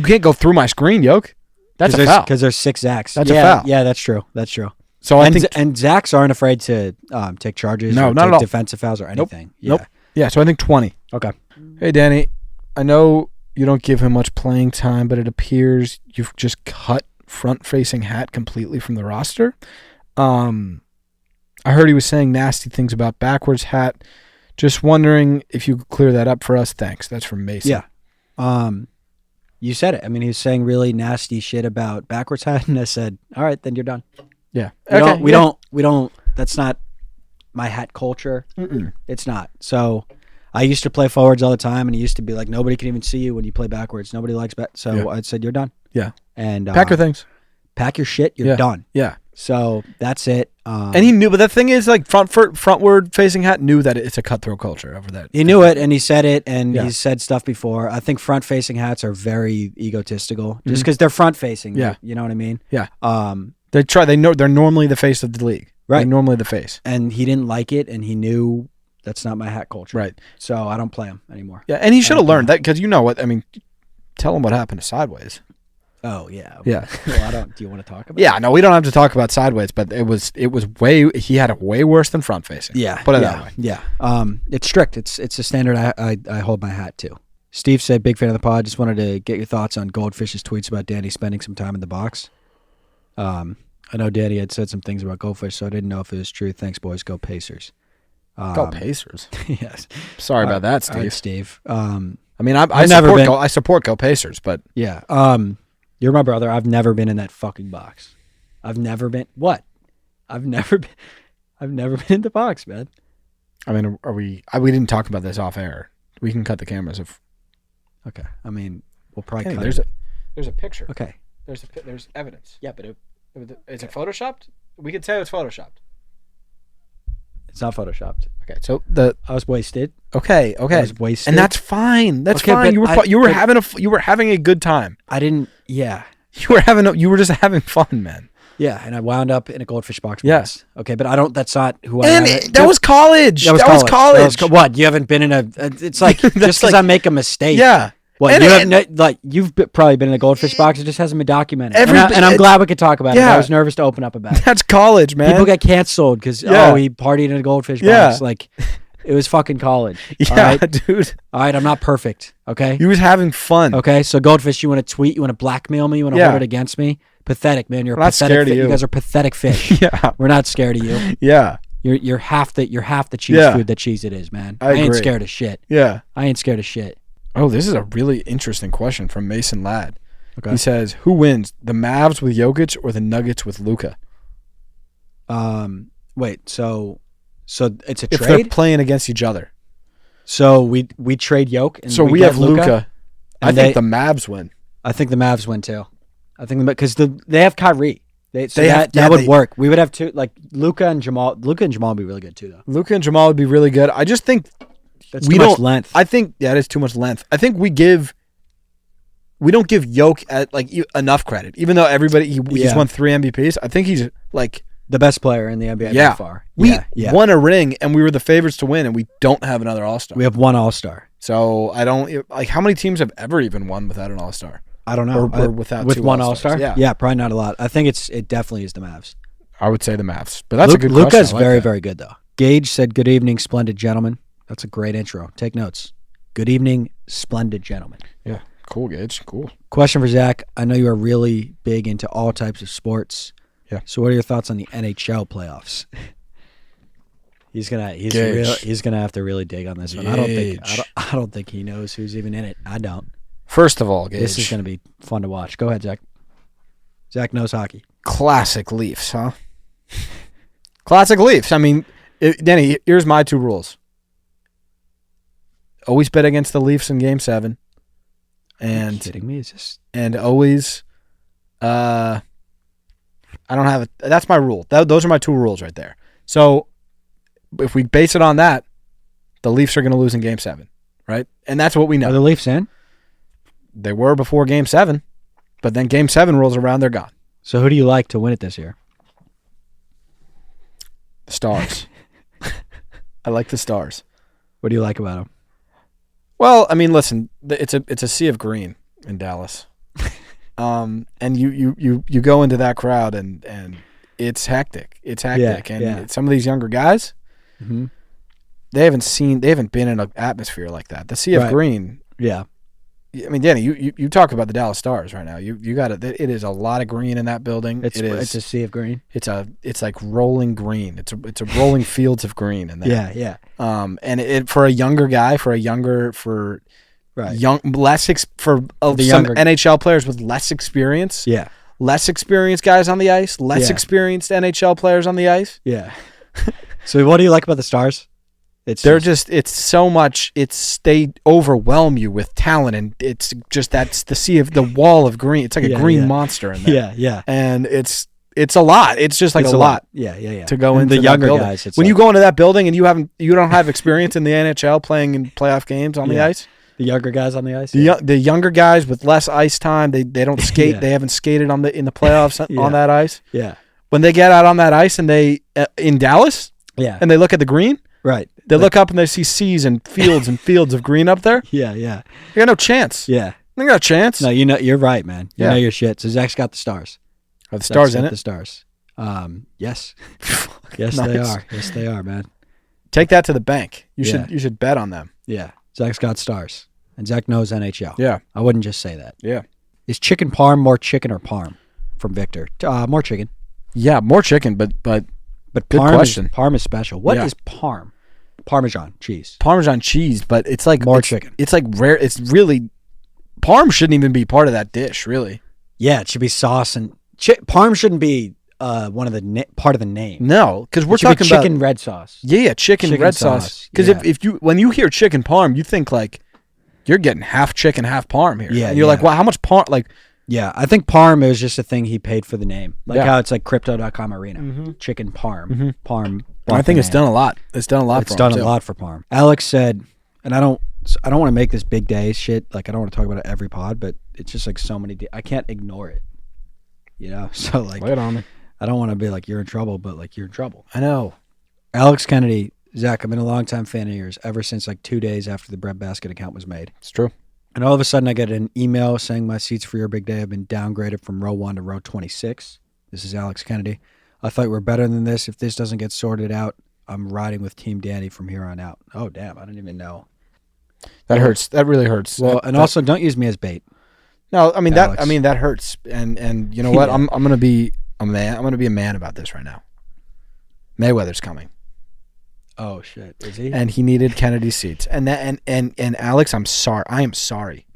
can't go through my screen, Yoke. That's a foul. Because there's 6 Zacks. That's a yeah, foul. Yeah, that's true. That's true. So I and, think and Zacks aren't afraid to take charges. No, or not take at all. defensive fouls or anything. Yeah. Nope. Yeah, so I think 20. Okay. Hey, Danny, I know you don't give him much playing time, but it appears you've just cut front-facing Hat completely from the roster. I heard he was saying nasty things about backwards Hat. Just wondering if you could clear that up for us. Thanks. That's from Mason. Yeah. You said it. I mean, he was saying really nasty shit about backwards Hat, and I said, "All right, then you're done." Yeah. We don't. That's not my Hat culture. Mm-mm. It's not. So I used to play forwards all the time, and it used to be like nobody can even see you when you play backwards. Nobody likes so I said, you're done. Yeah. And pack your things. Pack your shit. You're done. Yeah. So that's it. And he knew, but the thing is, like frontward facing hat knew that it's a cutthroat culture over that. He knew it, and he said it, and he's said stuff before. I think front facing hats are very egotistical, just because they're front facing. Yeah. You know what I mean? Yeah. They know they're normally the face of the league. Right. They're normally the face. And he didn't like it, and he knew that's not my hat culture. Right. So I don't play him anymore. Yeah, and he should have learned that, because you know what I mean. Tell him what happened to Sideways. Oh yeah. Yeah. Well, do you want to talk about? Yeah. No, we don't have to talk about Sideways, but it was way. He had it way worse than front facing. Yeah. Put it that way. Yeah. It's strict. It's a standard I hold my hat to. Steve said, big fan of the pod. Just wanted to get your thoughts on Goldfish's tweets about Danny spending some time in the box. I know Danny had said some things about Goldfish, so I didn't know if it was true. Thanks, boys. Go Pacers. Go Pacers. Yes. Sorry about that, Steve. All right, Steve. I mean, I support Go Pacers, but yeah. You're my brother. I've never been in that fucking box. I've never been. What? I've never been in the box, man. I mean, we didn't talk about this off air. We can cut the cameras if. Okay. I mean, we'll probably cut there's a picture. Okay. There's evidence. Yeah, but is it photoshopped? We could say it's photoshopped. It's not photoshopped. Okay, so I was wasted. Okay. I was wasted, and that's fine. That's okay, fine. You were having a good time. I didn't. Yeah. You were just having fun, man. Yeah, and I wound up in a Goldfish box. Yes. Okay, but I don't. That's not who I am. And that was college. That was college. What? You haven't been in a? It's like just because I make a mistake. Yeah. What? You've probably been in a Goldfish box. It just hasn't been documented. And I'm glad we could talk about it. I was nervous to open up about it. That's college, man. People get canceled because he partied in a Goldfish box. Like, it was fucking college. Yeah, dude. All right, I'm not perfect. Okay. He was having fun. Okay, so Goldfish, you want to tweet? You want to blackmail me? You want to hold it against me? Pathetic, man. You're not pathetic. Scared of you. You guys are pathetic fish. Yeah. We're not scared of you. Yeah. You're half the cheese food that cheese it is, man. I ain't scared of shit. Yeah. I ain't scared of shit. Oh, this is a really interesting question from Mason Ladd. Okay. He says, "Who wins, the Mavs with Jokic or the Nuggets with Luka?" Wait. So it's a if trade? they're playing against each other. So we trade Jokic and so we have Luka. I think the Mavs win. I think the Mavs win too. I think because they have Kyrie. That would work. We would have two, like Luka and Jamal. Luka and Jamal would be really good too, though. Luka and Jamal would be really good. I just think that's too much length. I think it is too much length. I think we don't give Jokic enough credit, even though he's won 3 MVPs. I think he's like the best player in the NBA by far. We won a ring, and we were the favorites to win, and we don't have another All-Star. We have one All-Star. So I don't like how many teams have ever even won without an All-Star. I don't know. Or without with two one All-Stars. All-Star? Yeah, probably not a lot. I think it definitely is the Mavs. I would say the Mavs. But that's a good question. Luka's very, very good, though. Gage said, "Good evening, splendid gentlemen." That's a great intro. Take notes. Good evening, splendid gentlemen. Yeah, cool, Gage. Cool. Question for Zach. I know you are really big into all types of sports. Yeah. So what are your thoughts on the NHL playoffs? He's gonna have to really dig on this one. I don't think he knows who's even in it. I don't. First of all, Gage, this is gonna be fun to watch. Go ahead, Zach. Zach knows hockey. Classic Leafs, huh? Classic Leafs. I mean, Danny, here's my 2 rules. Always bet against the Leafs in Game 7. And, are you kidding me? Is this? And always, I don't have it. That's my rule. Those are my 2 rules right there. So if we base it on that, the Leafs are going to lose in Game 7, right? And that's what we know. Are the Leafs in? They were before Game 7, but then Game 7 rolls around, they're gone. So who do you like to win it this year? The Stars. I like the Stars. What do you like about them? Well, I mean, listen, it's a sea of green in Dallas, and you go into that crowd and it's hectic. It's hectic, some of these younger guys, they haven't been in an atmosphere like that. The sea of green. Yeah. I mean, Danny, you talk about the Dallas Stars right now. You got it. It is a lot of green in that building. It's a sea of green. It's like rolling green. It's a rolling fields of green in there. Yeah. And it for a younger guy, for younger NHL players with less experience. Yeah. Less experienced guys on the ice. Less experienced NHL players on the ice. Yeah. So what do you like about the Stars? It's so much. They overwhelm you with talent, and it's just that's the wall of green. It's like a green monster in there. Yeah. And it's a lot. It's just like a lot. Yeah. To go into the younger building. guys. When you go into that building and you don't have experience in the NHL playing in playoff games on the ice. The younger guys on the ice. The younger guys with less ice time. They don't skate. Yeah. They haven't skated in the playoffs on that ice. Yeah. When they get out on that ice and they in Dallas. Yeah. And they look at the green. Right. They look up and they see seas and fields and fields of green up there. Yeah. You got no chance. Yeah. They got a chance. No, you're right, man. You know your shit. So Zach's got the stars. Are the stars in it? The stars. Yes. Nice. Yes, they are. Yes, they are, man. Take that to the bank. You should bet on them. Yeah. Zach's got stars. And Zach knows NHL. Yeah. I wouldn't just say that. Yeah. Is chicken parm more chicken or parm? From Victor. More chicken. Yeah, more chicken, but But good question. Parm is special. What is parm? Parmesan cheese. Parmesan cheese, but it's like more chicken. It's like rare. It's really parm shouldn't even be part of that dish, really. Yeah, it should be sauce and parm shouldn't be one of the part of the name. No, because we're talking chicken about red sauce. Yeah, chicken red sauce. Because if you when you hear chicken parm, you think like you're getting half chicken, half parm here. Yeah, and you're like, wow, how much parm? Like, yeah, I think parm is just a thing he paid for the name, like how it's like Crypto.com Arena, chicken parm, parm. I think it's done a lot. It's done a lot. It's done a lot for parm. Alex said, and I don't want to make this big day shit. Like I don't want to talk about it every pod, but it's just like so many. I can't ignore it. You know, so like, lay it on me. I don't want to be like you're in trouble, but like you're in trouble. I know. Alex Kennedy, Zach, I've been a longtime fan of yours ever since like 2 days after the breadbasket account was made. It's true. And all of a sudden I get an email saying my seats for your big day have been downgraded from row 1 to row 26. This is Alex Kennedy. I thought we were better than this. If this doesn't get sorted out, I'm riding with Team Danny from here on out. Oh, damn. I didn't even know. That hurts. That really hurts. Well, and also don't use me as bait. No, I mean Alex. that hurts. And you know what? I'm going to be a man. I'm going to be a man about this right now. Mayweather's coming. Oh shit! Is he? And he needed Kennedy's seats. And Alex, I'm sorry. I am sorry.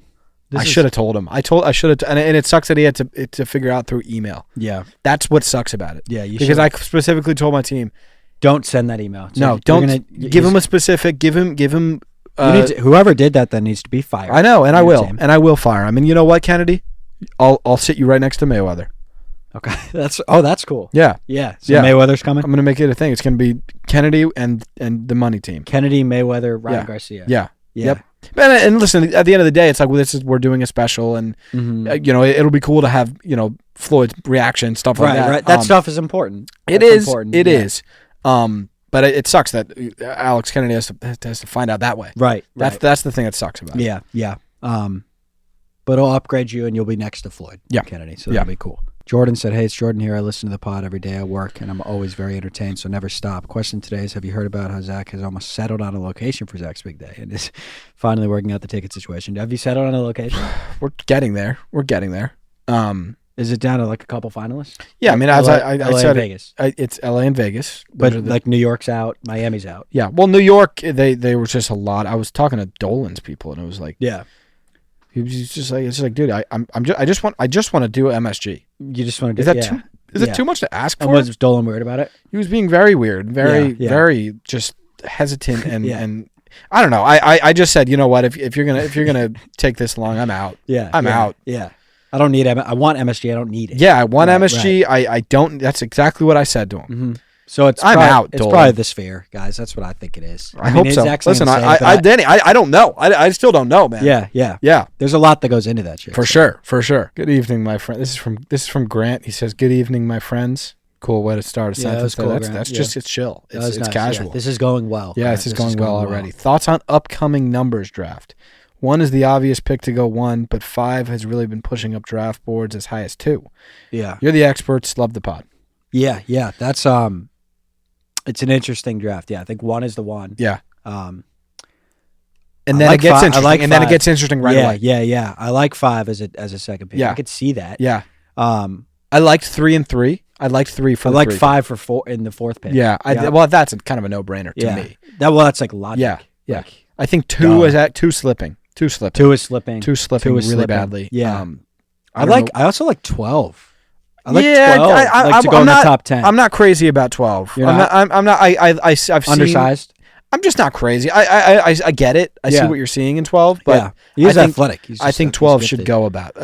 I should have told him. I should have. And it sucks that he had to figure out through email. Yeah. That's what sucks about it. Yeah, because I specifically told my team, don't send that email. So no, don't give him a specific. Give him. Whoever did that then needs to be fired. I know, and I will, and I will fire him. And you know what, Kennedy? I'll sit you right next to Mayweather. Okay, that's cool. Yeah. So Mayweather's coming. I'm gonna make it a thing. It's gonna be Kennedy and the money team. Kennedy, Mayweather, Ryan Garcia. Yeah. Yep. And listen, at the end of the day, it's like we're doing a special, and you know it'll be cool to have Floyd's reaction, stuff like that. Right. That stuff is important. It is. It is. But it sucks that Alex Kennedy has to find out that way. Right. That's the thing that sucks about it. Yeah. But I'll upgrade you, and you'll be next to Floyd. Yeah. Kennedy. So that'll be cool. Jordan said, hey, it's Jordan here. I listen to the pod every day at work, and I'm always very entertained, so never stop. Question today is, have you heard about how Zach has almost settled on a location for Zach's big day and is finally working out the ticket situation? Have you settled on a location? We're getting there. Is it down to like a couple finalists? Yeah, I mean, as I said, Vegas. It's LA and Vegas. But like New York's out, Miami's out. Yeah, well, New York, they were just a lot. I was talking to Dolan's people, and it was like, yeah. He was just like, dude, I just want to do MSG. You just want to do? Is it too much to ask for? And was Dolan weird about it? He was being very weird, very just hesitant, and I don't know. I just said, you know what? If you're gonna take this long, I'm out. I'm out. Yeah, I don't need. I want MSG. I don't need it. Yeah, I want MSG. Right. I don't. That's exactly what I said to him. Mm-hmm. So I'm out. It's probably the Sphere, guys. That's what I think it is. I hope so. Listen, Danny, I don't know. I still don't know, man. Yeah. There's a lot that goes into that shit. For sure. Good evening, my friend. This is from Grant. He says, "Good evening, my friends." Cool way to start a sentence. Cool, that's just it's chill. It's nice. Casual. Yeah. This is going well. Yeah, this is going well already. Thoughts on upcoming numbers draft? 1 is the obvious pick to go 1, but 5 has really been pushing up draft boards as high as 2. Yeah. You're the experts. Love the pod. Yeah. That's it's an interesting draft. Yeah, I think 1 is the one. Yeah. And then it gets interesting. And then it gets interesting right away. Yeah. I like 5 as a second pick. Yeah. I could see that. Yeah. I liked 3 and 3. I liked 3 for. I like 5 for 4 in the 4th pick. Yeah. Well, that's kind of a no-brainer to me. That's like logic. Yeah. Like, I think 2 is at 2 slipping. 2 slipping. 2 is slipping. 2 slipping really badly. Yeah. I also like 12. I like 12. To go in the top 10. I'm not crazy about 12. I'm not. I've seen undersized. I'm just not crazy. I get it. I see what you're seeing in 12, but he's athletic. I think 12 should go about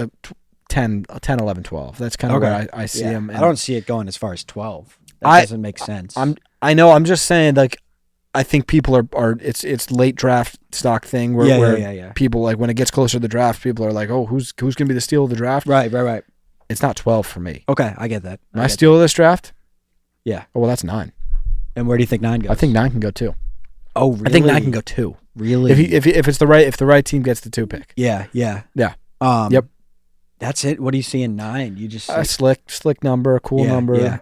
10, 11, 12. That's kind of where I see him. I don't see it going as far as 12. That doesn't make sense. I know. I'm just saying, like, I think people are it's late draft stock thing where people, like, when it gets closer to the draft, people are like, oh, who's going to be the steal of the draft? Right. It's not 12 for me. Okay, I get that. My steal of this draft? Yeah. Oh, well, that's 9. And where do you think 9 goes? I think 9 can go 2. Oh, really? I think 9 can go 2. Really? If it's the right team gets the 2 pick. Yeah. Yep. That's it. What do you see in 9? You just slick number, cool number,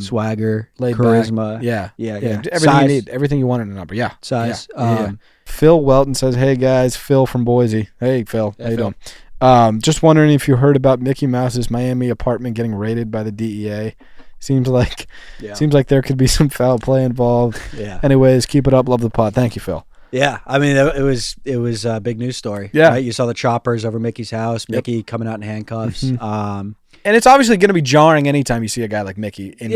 swagger, laid charisma. back. Yeah. Everything Size. you need, everything you want in a number. Yeah, size. Yeah. Phil Welton says, "Hey guys, Phil from Boise. Hey Phil, how you doing? Just wondering if you heard about Mickey Mouse's Miami apartment getting raided by the DEA. Seems like there could be some foul play involved. Yeah. Anyways, keep it up. Love the pod. Thank you, Phil. Yeah, I mean it was a big news story. Yeah, right? You saw the choppers over Mickey's house. Mickey coming out in handcuffs. Mm-hmm. And it's obviously going to be jarring anytime you see a guy like Mickey in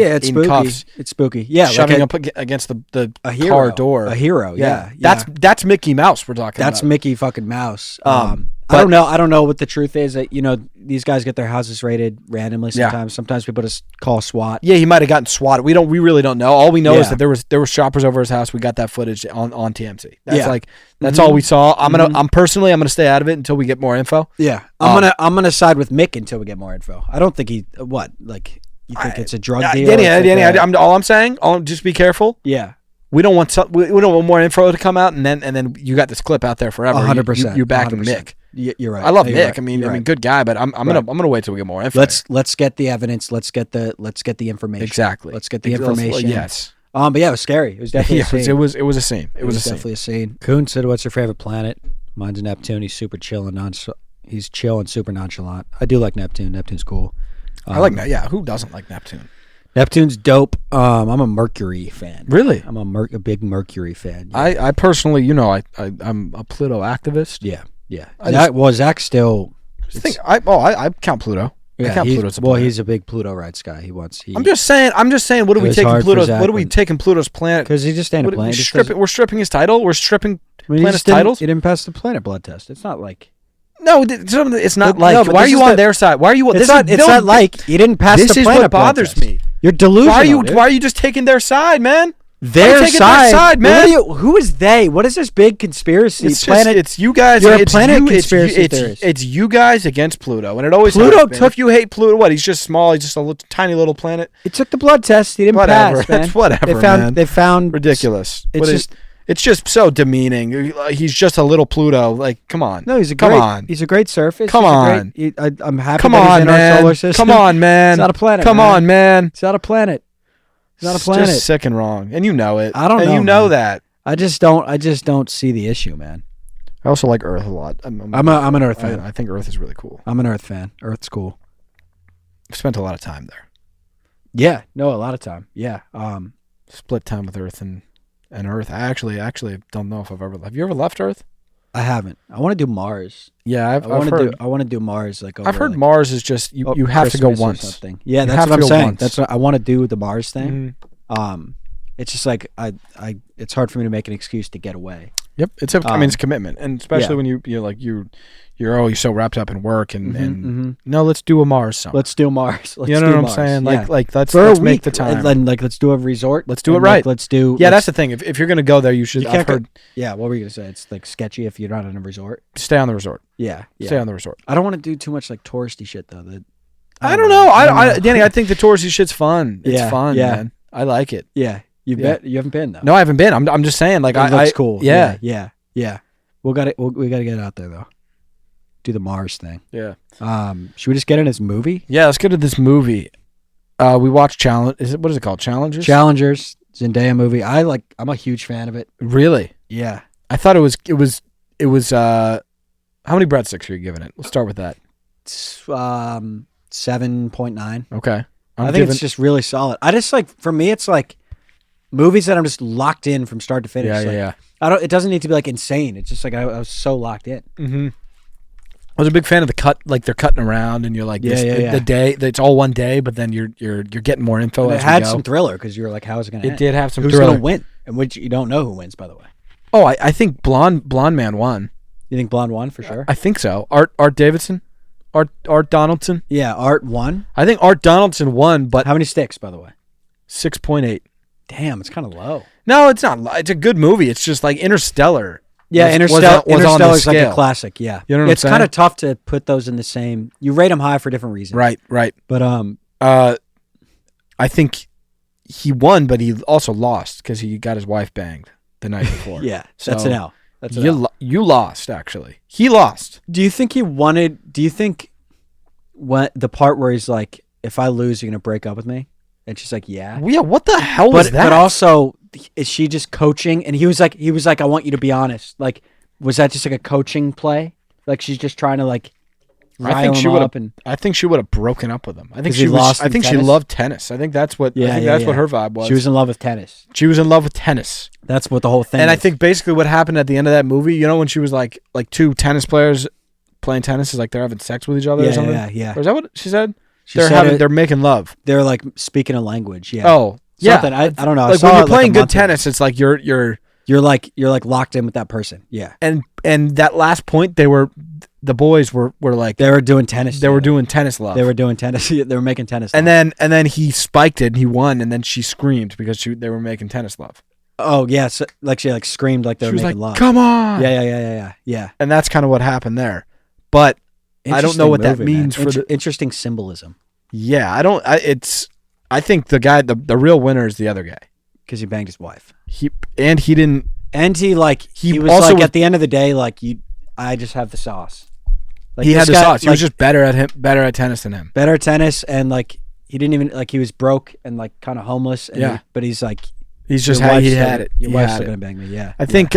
cuffs. It's spooky. Yeah, shoving up against the car door. A hero. Yeah. That's Mickey Mouse we're talking about. That's Mickey fucking Mouse. I don't know what the truth is. That these guys get their houses raided randomly sometimes. Sometimes people just call SWAT. Yeah, he might have gotten swatted. We really don't know. All we know is that there were shoppers over his house. We got that footage on TMZ. That's all we saw. I'm gonna stay out of it until we get more info. Yeah. I'm gonna side with Mick until we get more info. I don't think you think it's a drug deal? Danny, all I'm saying, just be careful. Yeah. We don't want more info to come out, and then you got this clip out there forever. 100%. You're backing Mick. You're right. I love Mick. Right. I mean, good guy, but I'm gonna wait till we get more info. Let's get the evidence. Let's get the information. Exactly. Let's get the information. Yes. But yeah, it was scary. It was definitely a scene. It was a scene. It was definitely a scene. Kuhn said, "What's your favorite planet?" Mine's Neptune. He's super chill and he's chill and super nonchalant. I do like Neptune. Neptune's cool. I like that. Yeah, who doesn't like Neptune? Neptune's dope. I'm a Mercury fan. Really? I'm a big Mercury fan. Yeah. I personally, I'm a Pluto activist. Yeah. Zach still. I count Pluto. Yeah, I count Pluto as a planet. He's a big Pluto rights guy. I'm just saying. What are we taking Pluto's? What are we taking Pluto's planet? Because he just ain't a planet. We're stripping his title. We're stripping planet's titles. He didn't pass the planet blood test. It's not like. No, it's not like. No, why are you on their side? Why are you? It's not like he didn't pass the planet blood test. This is what bothers me. You're delusional. Why are you just taking their side, man? Their side, man. Well, who is they? What is this big conspiracy? It's you guys. You're a planet conspiracy theorist. It's you guys against Pluto, and it always Pluto took. If you hate Pluto, what? He's just small. He's just a tiny little planet. He took the blood test. He didn't pass. Man. It's whatever. They found ridiculous. It's just so demeaning. He's just a little Pluto. Like, come on. No, he's a great surface. Come on. I'm happy come that on, he's in man. our solar system. Come on, man. It's not a planet. Come on, man. It's not a planet. It's not a planet. Just sick and wrong, and you know it. I don't know. And you know that. I just don't see the issue, man. I also like Earth a lot. I'm an Earth fan. I think Earth is really cool. I'm an Earth fan. Earth's cool. I've spent a lot of time there. Yeah. No, a lot of time. Yeah. Split time with Earth and Earth. I actually don't know if I've ever. Have you ever left Earth? I haven't. I want to do Mars. Yeah, I want to do Mars. I've heard Mars is just you have to go once. Or something. Yeah, that's what I'm saying. That's what I want to do with the Mars thing. Mm-hmm. It's just like it's hard for me to make an excuse to get away. Yep, it's a commitment, and especially when you're so wrapped up in work and no, let's do a Mars summer. Let's do Mars. You know what I'm saying? Like let's make the time. Let's do a resort. Let's do it right. Let's do. Yeah, that's the thing. If you're gonna go there, you should. Yeah, what were you gonna say? It's like sketchy if you're not in a resort. Stay on the resort. Yeah. Stay on the resort. I don't want to do too much like touristy shit though. I don't know. Danny, I think the touristy shit's fun. It's fun, man. I like it. Yeah. You haven't been though. No, I haven't been. I'm just saying. Like, it looks cool. Yeah. We got to get out there though. Do the Mars thing. Yeah. Should we just get in this movie? Yeah, let's get to this movie. We watched what is it called? Challengers. Zendaya movie. I'm a huge fan of it. Really? Yeah. I thought it was. How many breadsticks are you giving it? Let's start with that. 7.9. Okay. I think it's just really solid. I just for me, it's like movies that I'm just locked in from start to finish. Yeah. It doesn't need to be like insane. It's just like I was so locked in. Mm-hmm. I was a big fan of the cut, like they're cutting around, and you're like, the day, it's all one day, but then you're getting more info. And as it had we go. some thriller because you were like, how is it going to end? It did have some Who's thriller. going to win? And which you don't know who wins, by the way. Oh, I think blonde man won. You think Blonde won for sure? I think so. Art Davidson, Art Donaldson. Yeah, Art won. I think Art Donaldson won, but How many sticks, by the way? 6.8. Damn, it's kind of low. No, it's not. It's a good movie. It's just like Interstellar. Yeah, was on the Interstellar's like a scale. classic. Yeah, You know what I'm it's saying? kind of tough to put those in the same. You rate them high for different reasons. Right. But I think he won, but he also lost because he got his wife banged the night before. yeah, So that's an L. That's an L. you lost, actually. He lost. Do you think he wanted? Do you think what the part where he's like, "If I lose, you're gonna break up with me"? And she's like, "Yeah." Yeah, what the hell was that? But also, is she just coaching? And he was like, "I want you to be honest." Like, was that just like a coaching play? Like she's just trying to like rile him up and I think she would have broken up with him. I think 'Cause he lost I in think she tennis? loved tennis. I think that's what. Yeah, I think yeah, that's yeah. what her vibe was. she was in love with tennis. She was in love with tennis. That's what the whole thing. And I is. think basically what happened at the end of that movie, you know, when she was like two tennis players playing tennis, is like they're having sex with each other or something. yeah. Or is that what she said? She They're said they're making love. they're like speaking a language. Yeah. Oh, yeah. Something. I don't know. I Like saw when it, you're playing a good month ago. tennis, it's like you're You're like locked in with that person. Yeah. and that last point the boys were like They were doing tennis. they were together. doing tennis love. They were doing tennis. They were making tennis. and love. then he spiked it and he won, and then she screamed because they were making tennis love. Oh yeah, so, like she like screamed like they She were was making like, love. "Come on!" Yeah. And that's kind of what happened there. But I don't know what that means for the. interesting symbolism Yeah, I don't. I think the guy, the real winner is the other guy. because he banged his wife. He didn't. And he was also like was- at the end of the day like I just have the sauce. Like He this had the guy, sauce. He was like, just better at tennis than him. better at tennis and like he didn't even like he was broke and like kind of homeless. And Yeah. but he's like He's just your how wife's he still- had it. Your He wife's had still it. gonna bang me. Yeah. I think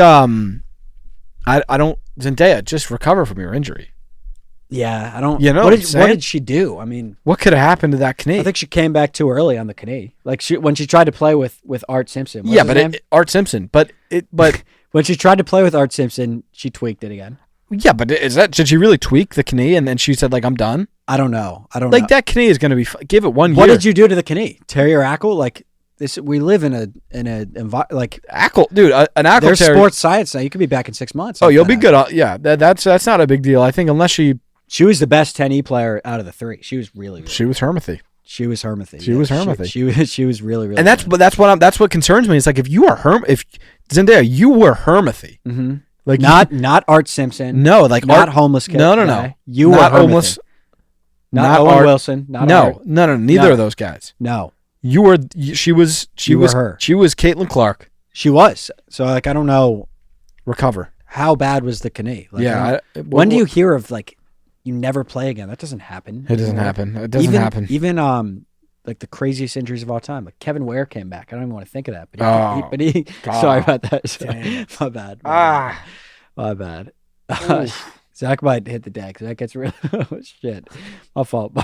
I don't Zendaya, just recover from your injury. Yeah, I don't. You know what what I'm did saying? she do? I mean, What could have happened to that knee? I think she came back too early on the knee. Like when she tried to play with Art Simpson. What's yeah, his but name? Art Simpson. But When she tried to play with Art Simpson, she tweaked it again. yeah, but did she really tweak the knee and then she said like I'm done? I don't know. Like that knee is gonna be. Give it 1 year. What did you do to the knee? Tear your ankle? Like this? We live in like ankle, dude? An ankle there's tear. sports science now. You could be back in 6 months. Oh, if you'll that be good. Yeah, that's not a big deal. I think unless She was the best 10E player out of the three. She was really, really she was Hermithy. She was Hermithy. She was Hermithy. She was really, really. And that's good. that's what concerns me. It's like if you are if Zendaya, you were Hermithy. Mm-hmm. Like not Art Simpson. no, like not Art, homeless kid. No. guy. You not were Hermithy. homeless. Not Owen Art. Wilson. Not No, Art. no, neither No. of those guys. No. You were. She was. She You were was her. She was Caitlin Clark. She was. So like I don't know Recover. how bad was the knee. Like, Yeah. when do you hear of like you never play again? That doesn't happen. It doesn't anymore. happen. It doesn't even, happen. Even like the craziest injuries of all time. Like Kevin Ware came back. I don't even want to think of that. But Oh, he God. sorry about that. Dang. My bad. Ah. My bad. Oof. Zach might hit the deck. That gets really oh, shit. My fault.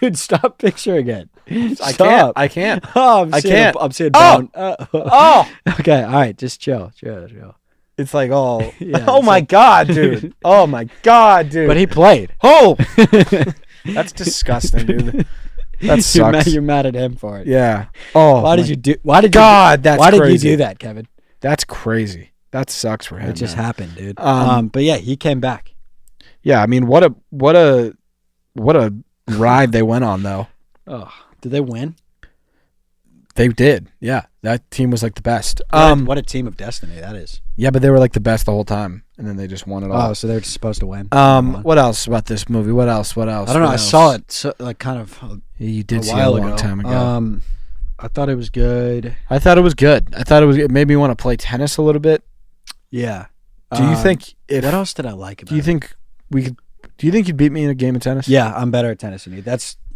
Dude, stop picturing it. I Stop. can't. I can't. Oh, I can't. I'm seeing Oh. bone. Oh, Okay, all right, just chill. it's like oh, Yeah, oh it's my like- God, dude. Oh my God, dude. But he played. oh, that's disgusting, dude. That sucks. You're mad at him for it. Yeah. Oh, Why did my you do? Why did God, you? that's Why did crazy. you do that, Kevin? That's crazy. That sucks for him. It just man. happened, dude. Um, But yeah, he came back. Yeah, I mean, what a ride they went on though. Oh, did they win? They did. Yeah, that team was like the best. What a team of destiny that is. Yeah, but they were like the best the whole time, and then they just won it all. Oh, so they're just supposed to win. What else about this movie? What else? I don't know. What I else? saw it so, like kind of Yeah, you did a see it a while long ago. time ago. I thought it was good. I thought it was good. It made me want to play tennis a little bit. Yeah. Do you think if What else did I like about do you it? think we could? Do you think you'd beat me in a game of tennis? Yeah, I'm better at tennis than you.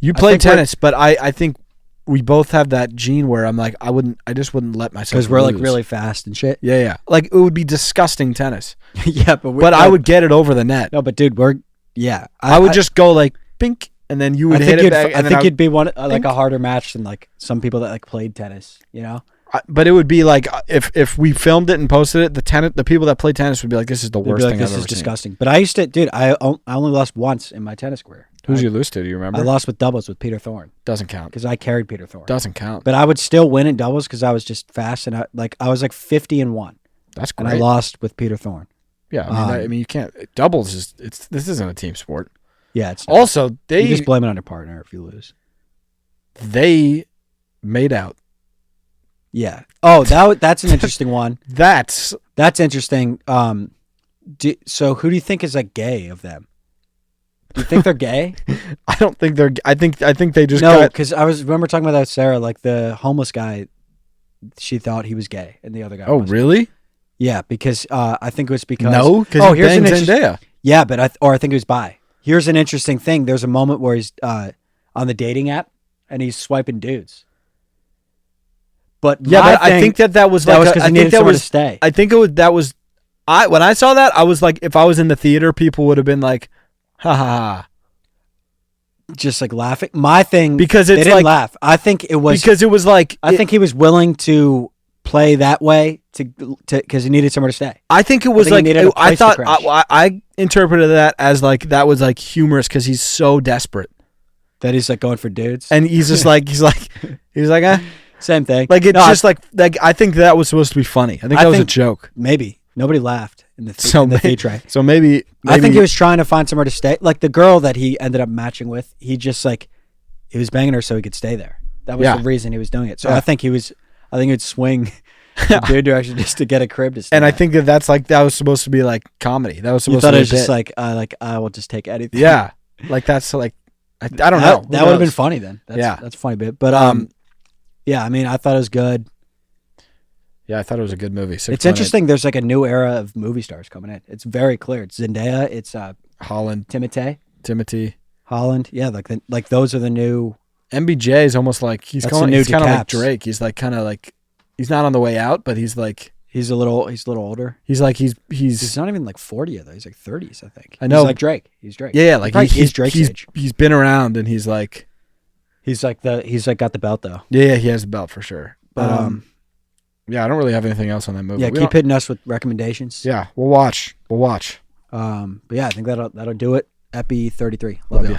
You I play think we're- tennis, but I think we both have that gene where I'm like I just wouldn't let myself because we're like lose. really fast and shit. Yeah. Like it would be disgusting tennis, Yeah, but but I would get it over the net. No, but dude, I would just go like bink, and then you would hit it back. I And think then you'd be one like think- a harder match than like some people that like played tennis. You know, But it would be like if we filmed it and posted it, the people that play tennis would be like, "This is the worst thing I've ever seen." This is disgusting. But I used to, dude. I only lost once in my tennis career. Who'd you lose to? Do you remember? I lost with doubles with Peter Thorne. Doesn't count because I carried Peter Thorne. Doesn't count. But I would still win in doubles because I was just fast and I was like 50-1. That's great. And I lost with Peter Thorne. Yeah, I mean, you can't. Doubles is this isn't a team sport. Yeah, it's not. Also you just blame it on your partner if you lose. They made out. Yeah. Oh, that's an interesting one. That's interesting. So who do you think is like gay of them? Do you think they're gay? I don't think they're. I think they just because I remember talking about that with Sarah, like the homeless guy. She thought he was gay, and the other guy. Oh, wasn't. really? Yeah, because I think it was because because here's an Zendaya. Yeah, but I think it was bi. Here's an interesting thing. There's a moment where he's on the dating app and he's swiping dudes. But I think that was like because he needed someone to stay. I think when I saw that, I was like, if I was in the theater, people would have been like, ha ha ha. Just like laughing. My thing, because they it's didn't like laugh. I think it was because it was like I think he was willing to play that way to because he needed somewhere to stay. I think it was I thought I interpreted that as like that was like humorous because he's so desperate that he's like going for dudes, and he's just like he's like same thing. Like it's just like I think that was supposed to be funny. I think that was a joke. Maybe nobody laughed in the feature. So maybe I think he was trying to find somewhere to stay. Like the girl that he ended up matching with, he just like he was banging her so he could stay there. That was the reason he was doing it. So I think he'd swing the dude direction just to get a crib to stay. And I think that was supposed to be like comedy. That was supposed to be. It was just like I will just take anything. Yeah, like that's like I don't know. That would have been funny then. That's a funny bit. But yeah, I mean, I thought it was good. Yeah, I thought it was a good movie. It's interesting. There's like a new era of movie stars coming in. It's very clear. It's Zendaya. It's Holland. Timothy. Holland. Yeah, like those are the new. MBJ is almost like he's kind of like Drake. He's like kind of like he's not on the way out, but he's like he's a little older. He's not even like 40 though. He's like 30s, I think. I know. He's like Drake. He's Drake. Yeah, like he's Drake's age. He's been around and he's like got the belt though. Yeah, he has the belt for sure. But yeah, I don't really have anything else on that movie. Yeah, keep hitting us with recommendations. Yeah, we'll watch. But yeah, I think that'll do it. Epi 33. Love you.